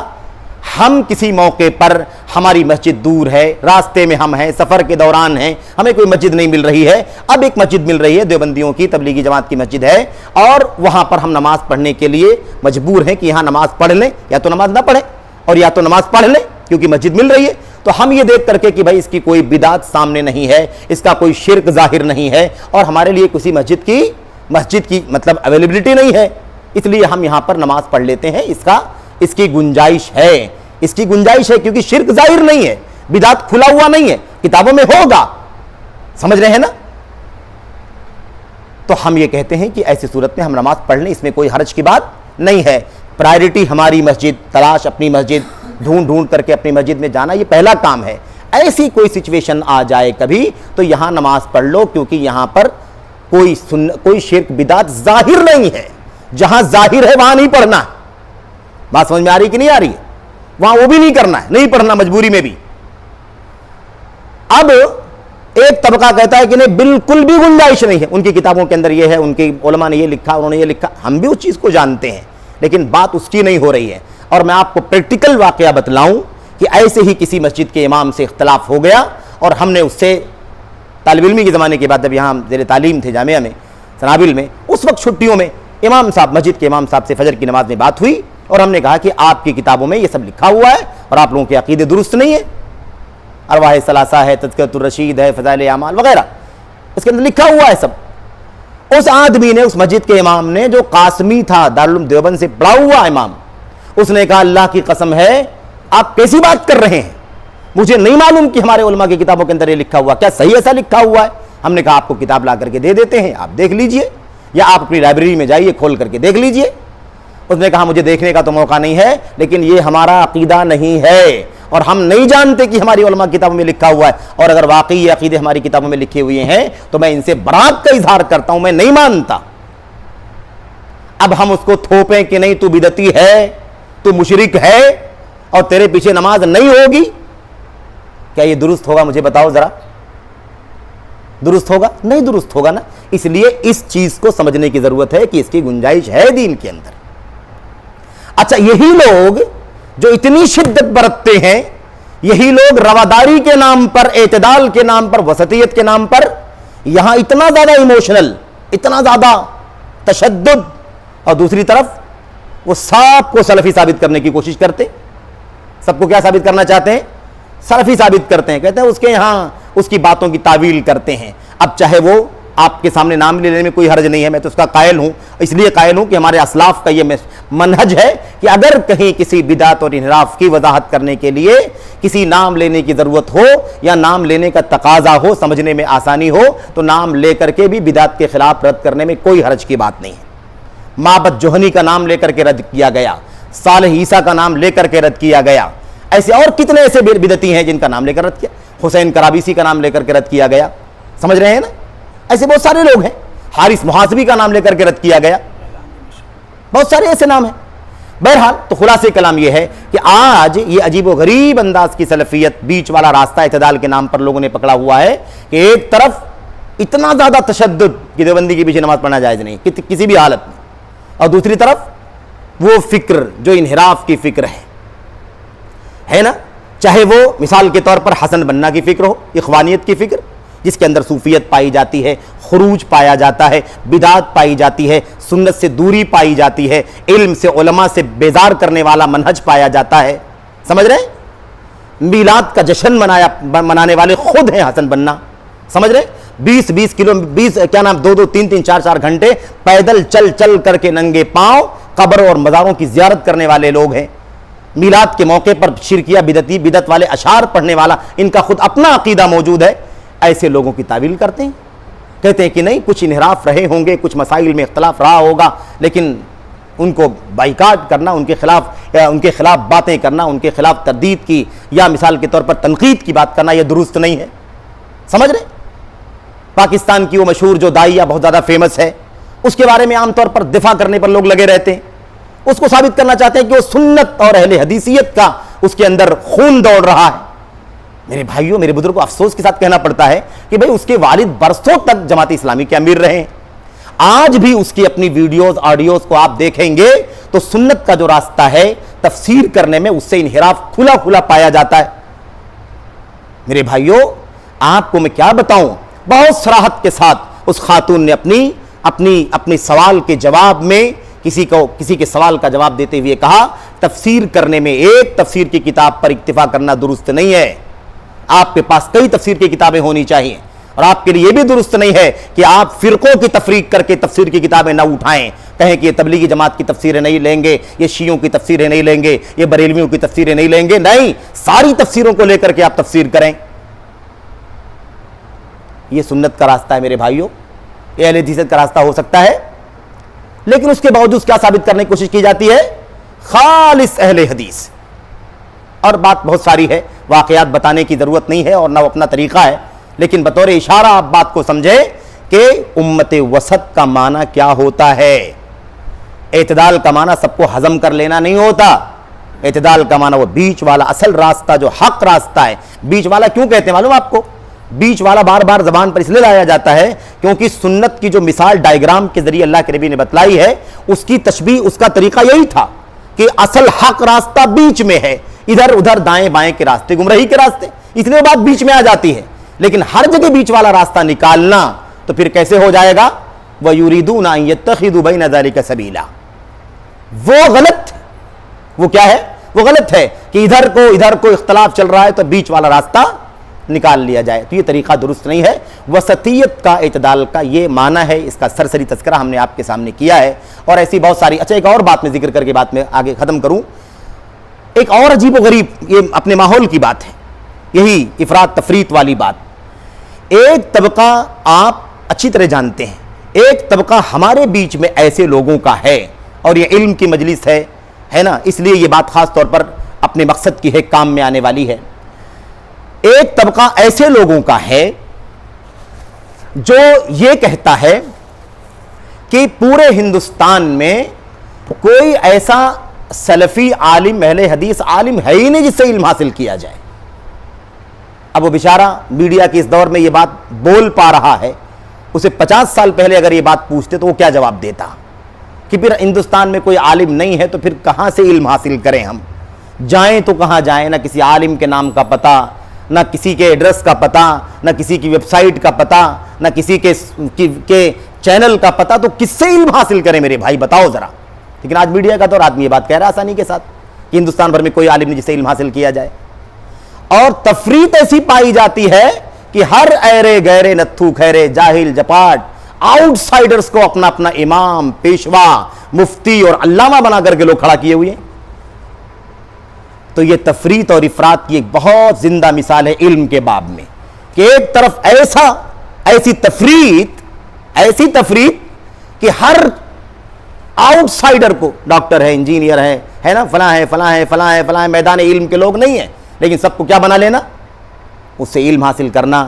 ہم کسی موقع پر، ہماری مسجد دور ہے، راستے میں ہم ہیں، سفر کے دوران ہیں، ہمیں کوئی مسجد نہیں مل رہی ہے. اب ایک مسجد مل رہی ہے، دیوبندیوں کی تبلیغی جماعت کی مسجد ہے، اور وہاں پر ہم نماز پڑھنے کے لیے مجبور ہیں کہ یہاں نماز پڑھ لیں، یا تو نماز نہ پڑھیں اور یا تو نماز پڑھ لیں کیونکہ مسجد مل رہی ہے. تو ہم یہ دیکھ کر کے کہ بھائی اس کی کوئی بدعت سامنے نہیں ہے، اس کا کوئی شرک ظاہر نہیں ہے، اور ہمارے لیے کسی مسجد کی مطلب اویلیبلٹی نہیں ہے، اس لیے ہم یہاں پر نماز پڑھ لیتے ہیں. اس کی گنجائش ہے، اس کی گنجائش ہے کیونکہ شرک ظاہر نہیں ہے، بدعت کھلا ہوا نہیں ہے، کتابوں میں ہوگا. سمجھ رہے ہیں نا؟ تو ہم یہ کہتے ہیں کہ ایسی صورت میں ہم نماز پڑھ لیں، اس میں کوئی حرج کی بات نہیں ہے. پرائرٹی ہماری مسجد، تلاش اپنی مسجد، ڈھونڈ کر کے اپنی مسجد میں جانا، یہ پہلا کام ہے. ایسی کوئی سچویشن آ جائے کبھی تو یہاں نماز پڑھ لو، کیونکہ یہاں پر کوئی شرک بدعت ظاہر نہیں ہے. جہاں ظاہر ہے وہاں نہیں پڑھنا. بات سمجھ میں آ رہی کہ نہیں آ رہی ہے؟ وہاں وہ بھی نہیں کرنا ہے، نہیں پڑھنا مجبوری میں بھی. اب ایک طبقہ کہتا ہے کہ نہیں، بالکل بھی گنجائش نہیں ہے، ان کی کتابوں کے اندر یہ ہے، ان کے علماء نے یہ لکھا، انہوں نے یہ لکھا. ہم بھی اس چیز کو جانتے ہیں لیکن بات اس کی نہیں ہو رہی ہے. اور میں آپ کو پریکٹیکل واقعہ بتلاؤں کہ ایسے ہی کسی مسجد کے امام سے اختلاف ہو گیا، اور ہم نے اس سے طالب علمی کے زمانے کے بعد جب یہاں زیر تعلیم تھے جامعہ میں، سنابل میں، اس وقت چھٹیوں میں امام صاحب، مسجد کے امام صاحب سے فجر کی نماز میں بات ہوئی، اور ہم نے کہا کہ آپ کی کتابوں میں یہ سب لکھا ہوا ہے اور آپ لوگوں کے عقیدے درست نہیں ہے. ارواح ثلاثہ ہے، تذکرۃ الرشید ہے، فضائل اعمال وغیرہ، اس کے اندر لکھا ہوا ہے سب. اس آدمی نے، اس مسجد کے امام نے، جو قاسمی تھا، دارالعلوم دیوبند سے پڑھا ہوا امام، اس نے کہا اللہ کی قسم ہے آپ کیسی بات کر رہے ہیں، مجھے نہیں معلوم کہ ہمارے علماء کی کتابوں کے اندر یہ لکھا ہوا، کیا صحیح ایسا لکھا ہوا ہے؟ ہم نے کہا آپ کو کتاب لا کر کے دے دیتے ہیں، آپ دیکھ لیجئے، یا آپ اپنی لائبریری میں جائیے، کھول کر کے دیکھ لیجئے. اس نے کہا مجھے دیکھنے کا تو موقع نہیں ہے، لیکن یہ ہمارا عقیدہ نہیں ہے اور ہم نہیں جانتے کہ ہماری علماء کتابوں میں لکھا ہوا ہے، اور اگر واقعی یہ عقیدے ہماری کتابوں میں لکھے ہوئے ہیں تو میں ان سے برات کا اظہار کرتا ہوں، میں نہیں مانتا. اب ہم اس کو تھوپیں کہ نہیں تو بدعتی ہے، تو مشرک ہے، اور تیرے پیچھے نماز نہیں ہوگی، کیا یہ درست ہوگا؟ مجھے بتاؤ ذرا، درست ہوگا؟ نہیں درست ہوگا نا. اس لیے اس چیز کو سمجھنے کی ضرورت ہے کہ اس کی گنجائش ہے دین کے اندر. اچھا، یہی لوگ جو اتنی شدت برتتے ہیں، یہی لوگ رواداری کے نام پر، اعتدال کے نام پر، وسطیت کے نام پر یہاں اتنا زیادہ ایموشنل، اتنا زیادہ تشدد، اور دوسری طرف وہ سب کو سلفی ثابت کرنے کی کوشش کرتے، سب کو کیا ثابت کرنا چاہتے ہیں؟ سلفی ثابت کرتے ہیں، کہتے ہیں اس کے یہاں اس کی باتوں کی تعویل کرتے ہیں۔ اب چاہے وہ آپ کے سامنے نام لینے میں کوئی حرج نہیں ہے، میں تو اس کا قائل ہوں، اس لیے قائل ہوں کہ ہمارے اسلاف کا یہ منہج ہے کہ اگر کہیں کسی بدعت اور انحراف کی وضاحت کرنے کے لیے کسی نام لینے کی ضرورت ہو یا نام لینے کا تقاضا ہو، سمجھنے میں آسانی ہو، تو نام لے کر کے بھی بدعت کے خلاف رد کرنے میں کوئی حرج کی بات نہیں ہے۔ معبد جوہنی کا نام لے کر کے رد کیا گیا، صالح عیسیٰ کا نام لے کر کے رد کیا گیا، ایسے اور کتنے ایسے بدعتی ہیں جن کا نام لے کر رد کیا، حسین کرابیسی کا نام لے کر کے رد کیا گیا، سمجھ رہے ہیں نا؟ ایسے بہت سارے لوگ ہیں، حارث محاسبی کا نام لے کر کے رد کیا گیا، بہت سارے ایسے نام ہیں۔ بہرحال تو خلاصے کلام یہ ہے کہ آج یہ عجیب و غریب انداز کی سلفیت، بیچ والا راستہ اعتدال کے نام پر لوگوں نے پکڑا ہوا ہے کہ ایک طرف اتنا زیادہ تشدد کہ دیوبندی کے پیچھے نماز پڑھنا جائز نہیں کسی بھی حالت میں، اور دوسری طرف وہ فکر جو انحراف کی فکر ہے نا، چاہے وہ مثال کے طور پر حسن بننا کی فکر ہو، اخوانیت کی فکر جس کے اندر صوفیت پائی جاتی ہے، خروج پایا جاتا ہے، بدعت پائی جاتی ہے، سنت سے دوری پائی جاتی ہے، علم سے علماء سے بیزار کرنے والا منہج پایا جاتا ہے، سمجھ رہے ہیں؟ میلاد کا جشن منانے والے خود ہیں حسن بننا، سمجھ رہے ہیں؟ 20 کلو 2-3 4 گھنٹے پیدل چل کر کے ننگے پاؤں قبروں اور مزاروں کی زیارت کرنے والے لوگ ہیں، میلاد کے موقع پر شرکیہ بدعت والے اشعار پڑھنے والا، ان کا خود اپنا عقیدہ موجود ہے۔ ایسے لوگوں کی تعویل کرتے ہیں، کہتے ہیں کہ نہیں کچھ انحراف رہے ہوں گے، کچھ مسائل میں اختلاف رہا ہوگا، لیکن ان کو بائیکاٹ کرنا، ان کے خلاف باتیں کرنا، ان کے خلاف تردید کی یا مثال کے طور پر تنقید کی بات کرنا یہ درست نہیں ہے، سمجھ رہے؟ پاکستان کی وہ مشہور جو داعیہ بہت زیادہ فیمس ہے، اس کے بارے میں عام طور پر دفاع کرنے پر لوگ لگے رہتے ہیں، اس کو ثابت کرنا چاہتے ہیں کہ وہ سنت اور اہل حدیثیت کا اس کے اندر خون دوڑ رہا ہے۔ میرے بھائیوں، میرے بزرگوں، افسوس کے ساتھ کہنا پڑتا ہے کہ بھئی اس کے والد برسوں تک جماعت اسلامی کے امیر رہے ہیں، آج بھی اس کی اپنی ویڈیوز آڈیوز کو آپ دیکھیں گے تو سنت کا جو راستہ ہے تفسیر کرنے میں اس سے انحراف کھلا پایا جاتا ہے۔ میرے بھائیوں، آپ کو میں کیا بتاؤں، بہت صراحت کے ساتھ اس خاتون نے اپنی سوال کے جواب میں کسی کے سوال کا جواب دیتے ہوئے کہا، تفسیر کرنے میں ایک تفسیر کی کتاب پر اکتفا کرنا درست نہیں ہے، آپ کے پاس کئی تفسیر کی کتابیں ہونی چاہیے، اور آپ کے لیے یہ بھی درست نہیں ہے کہ آپ فرقوں کی تفریق کر کے تفسیر کی کتابیں نہ اٹھائیں، کہیں کہ یہ تبلیغی جماعت کی تفسیریں نہیں لیں گے، یہ شیعوں کی تفسیریں نہیں لیں گے، یہ بریلویوں کی تفسیریں نہیں لیں گے، نہیں، ساری تفسیروں کو لے کر کے آپ تفسیر کریں۔ یہ سنت کا راستہ ہے میرے بھائیوں، یہ اہل حدیث کا راستہ ہو سکتا ہے، لیکن اس کے باوجود کیا ثابت کرنے کی کوشش کی جاتی ہے؟ خالص اہل حدیث، اور بات بہت ساری ہے، واقعات بتانے کی ضرورت نہیں ہے اور نہ اپنا طریقہ ہے، لیکن بطور اشارہ آپ بات کو سمجھیں کہ امت وسط کا معنی کیا ہوتا ہے۔ اعتدال کا معنی سب کو ہضم کر لینا نہیں ہوتا، اعتدال کا معنی وہ بیچ والا اصل راستہ جو حق راستہ ہے۔ بیچ والا کیوں کہتے ہیں معلوم آپ کو؟ بیچ والا بار بار زبان پر اس لیے لایا جاتا ہے کیونکہ سنت کی جو مثال ڈائیگرام کے ذریعے اللہ کے نبی نے بتلائی ہے، اس کی تشبیہ، اس کا طریقہ یہی تھا کہ اصل حق راستہ بیچ میں ہے، ادھر ادھر دائیں بائیں کے راستے گمراہی کے راستے، اس لیے بات بیچ میں آ جاتی ہے، لیکن ہر جگہ بیچ والا راستہ نکالنا تو پھر کیسے ہو جائے گا؟ وَيُرِيدُونَ أَن يَتَّخِذُوا بَيْنَ ذَلِكَ سَبِيلًا، وہ غلط، وہ کیا ہے؟ وہ غلط ہے کہ ادھر کو اختلاف چل رہا ہے تو بیچ والا راستہ نکال لیا جائے، تو یہ طریقہ درست نہیں ہے۔ وسطیت کا، اعتدال کا یہ معنی ہے، اس کا سرسری تذکرہ ہم نے آپ کے سامنے کیا ہے، اور ایسی بہت ساری۔ اچھا، ایک اور بات میں ذکر کر کے بات میں آگے ختم کروں، ایک اور عجیب و غریب، یہ اپنے ماحول کی بات ہے، یہی افراط تفریط والی بات۔ ایک طبقہ آپ اچھی طرح جانتے ہیں، ایک طبقہ ہمارے بیچ میں ایسے لوگوں کا ہے، اور یہ علم کی مجلس ہے نا، اس لیے یہ بات خاص طور پر اپنے مقصد کی ہے، کام میں آنے والی ہے۔ ایک طبقہ ایسے لوگوں کا ہے جو یہ کہتا ہے کہ پورے ہندوستان میں کوئی ایسا سلفی عالم، اہل حدیث عالم ہے ہی نہیں جس سے علم حاصل کیا جائے۔ اب وہ بیچارہ میڈیا کے اس دور میں یہ بات بول پا رہا ہے، اسے 50 سال پہلے اگر یہ بات پوچھتے تو وہ کیا جواب دیتا کہ پھر ہندوستان میں کوئی عالم نہیں ہے تو پھر کہاں سے علم حاصل کریں، ہم جائیں تو کہاں جائیں؟ نہ کسی عالم کے نام کا پتہ، نہ کسی کے ایڈریس کا پتہ، نہ کسی کی ویب سائٹ کا پتہ، نہ کسی کے چینل کا پتہ، تو کس سے علم حاصل کریں؟ میرے بھائی بتاؤ ذرا، لیکن آج میڈیا کا تو آدمی یہ بات کہہ رہا ہے آسانی کے ساتھ کہ ہندوستان بھر میں کوئی عالم نہیں جس سے علم حاصل کیا جائے. اور تفریط ایسی پائی جاتی ہے کہ ہر ایرے گہرے نتھو کھیرے جاہل جپاٹ آؤٹ سائڈرز کو اپنا اپنا امام پیشوا مفتی اور علامہ بنا کر کے لوگ کھڑا کیے ہوئے ہیں. تو یہ تفریط اور افراط کی ایک بہت زندہ مثال ہے علم کے باب میں کہ ایک طرف ایسی تفریط کہ ہر آؤٹ سائڈر کو ڈاکٹر ہے انجینئر ہے نا فلاں ہے میدان علم کے لوگ نہیں ہیں لیکن سب کو کیا بنا لینا, اس سے علم حاصل کرنا,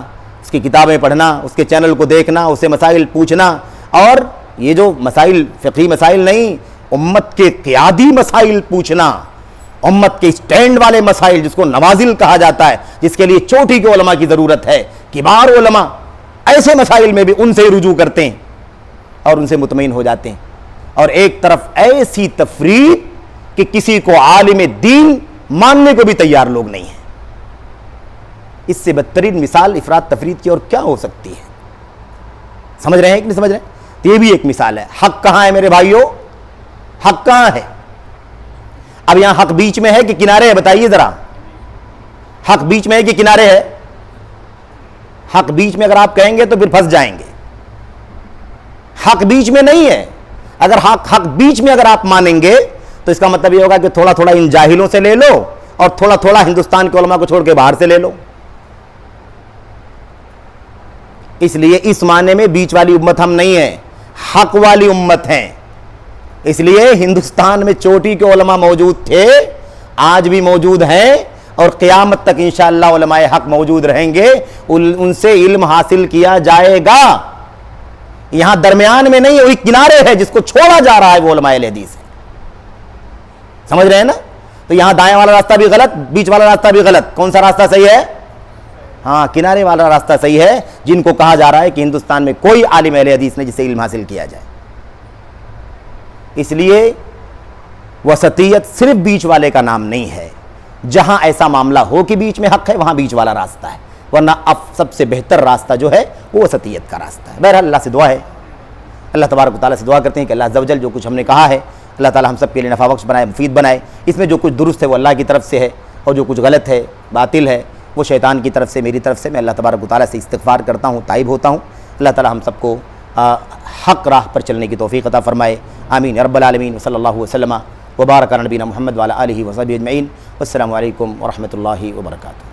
اس کی کتابیں پڑھنا, اس کے چینل کو دیکھنا, اسے مسائل پوچھنا. اور یہ جو مسائل فقہی مسائل نہیں, امت کے قیادی مسائل پوچھنا, امت کے سٹینڈ والے مسائل جس کو نوازل کہا جاتا ہے, جس کے لیے چوٹی کے علماء کی ضرورت ہے, کبار علماء ایسے مسائل میں بھی ان سے رجوع کرتے ہیں اور ان سے مطمئن ہو جاتے ہیں. اور ایک طرف ایسی تفریط کہ کسی کو عالم دین ماننے کو بھی تیار لوگ نہیں ہیں. اس سے بدترین مثال افراط تفریط کی اور کیا ہو سکتی ہے؟ سمجھ رہے ہیں کہ نہیں سمجھ رہے ہیں؟ تو یہ بھی ایک مثال ہے. حق کہاں ہے میرے بھائیوں؟ حق کہاں ہے؟ اب یہاں حق بیچ میں ہے کہ کنارے ہے؟ بتائیے ذرا. حق بیچ میں ہے کہ کنارے ہے؟ حق بیچ میں اگر آپ کہیں گے تو پھر پھنس جائیں گے. حق بیچ میں نہیں ہے. اگر حق بیچ میں اگر آپ مانیں گے تو اس کا مطلب یہ ہوگا کہ تھوڑا تھوڑا ان جاہلوں سے لے لو اور تھوڑا تھوڑا ہندوستان کے علماء کو چھوڑ کے باہر سے لے لو. اس لیے اس معنی میں بیچ والی امت ہم نہیں ہیں, حق والی امت ہیں. اس لیے ہندوستان میں چوٹی کے علماء موجود تھے, آج بھی موجود ہیں اور قیامت تک انشاءاللہ علماء حق موجود رہیں گے. ان سے علم حاصل کیا جائے گا. یہاں درمیان میں نہیں, وہی کنارے ہے جس کو چھوڑا جا رہا ہے وہ علماء اہل حدیث ہے. سمجھ رہے ہیں نا؟ تو یہاں دائیں والا راستہ بھی غلط, بیچ والا راستہ بھی غلط. کون سا راستہ صحیح ہے؟ ہاں, کنارے والا راستہ صحیح ہے, جن کو کہا جا رہا ہے کہ ہندوستان میں کوئی عالم اہل حدیث نہیں جس سے علم حاصل کیا جائے. اس لیے وسطیت صرف بیچ والے کا نام نہیں ہے. جہاں ایسا معاملہ ہو کہ بیچ میں حق ہے وہاں بیچ والا راستہ ہے, ورنہ اب سب سے بہتر راستہ جو ہے وہ وسطیت کا راستہ ہے. بہرحال اللہ سے دعا ہے, اللہ تبارک و تعالیٰ سے دعا کرتے ہیں کہ اللہ عز و جل جو کچھ ہم نے کہا ہے اللہ تعالیٰ ہم سب کے لیے نفع بخش بنائے, مفید بنائے. اس میں جو کچھ درست ہے وہ اللہ کی طرف سے ہے اور جو کچھ غلط ہے باطل ہے وہ شیطان کی طرف سے, میری طرف سے. میں اللہ تبارک و تعالیٰ سے استغفار کرتا ہوں, تائب ہوتا ہوں. اللہ تعالیٰ ہم سب کو حق راہ پر چلنے کی توفیق عطا فرمائے. آمین یا رب العالمین. صلی اللہ وسلم وبارک علی نبینا محمد وعلی آلہ وصحبہ اجمعین. والسلام علیکم ورحمۃ اللہ وبرکاتہ.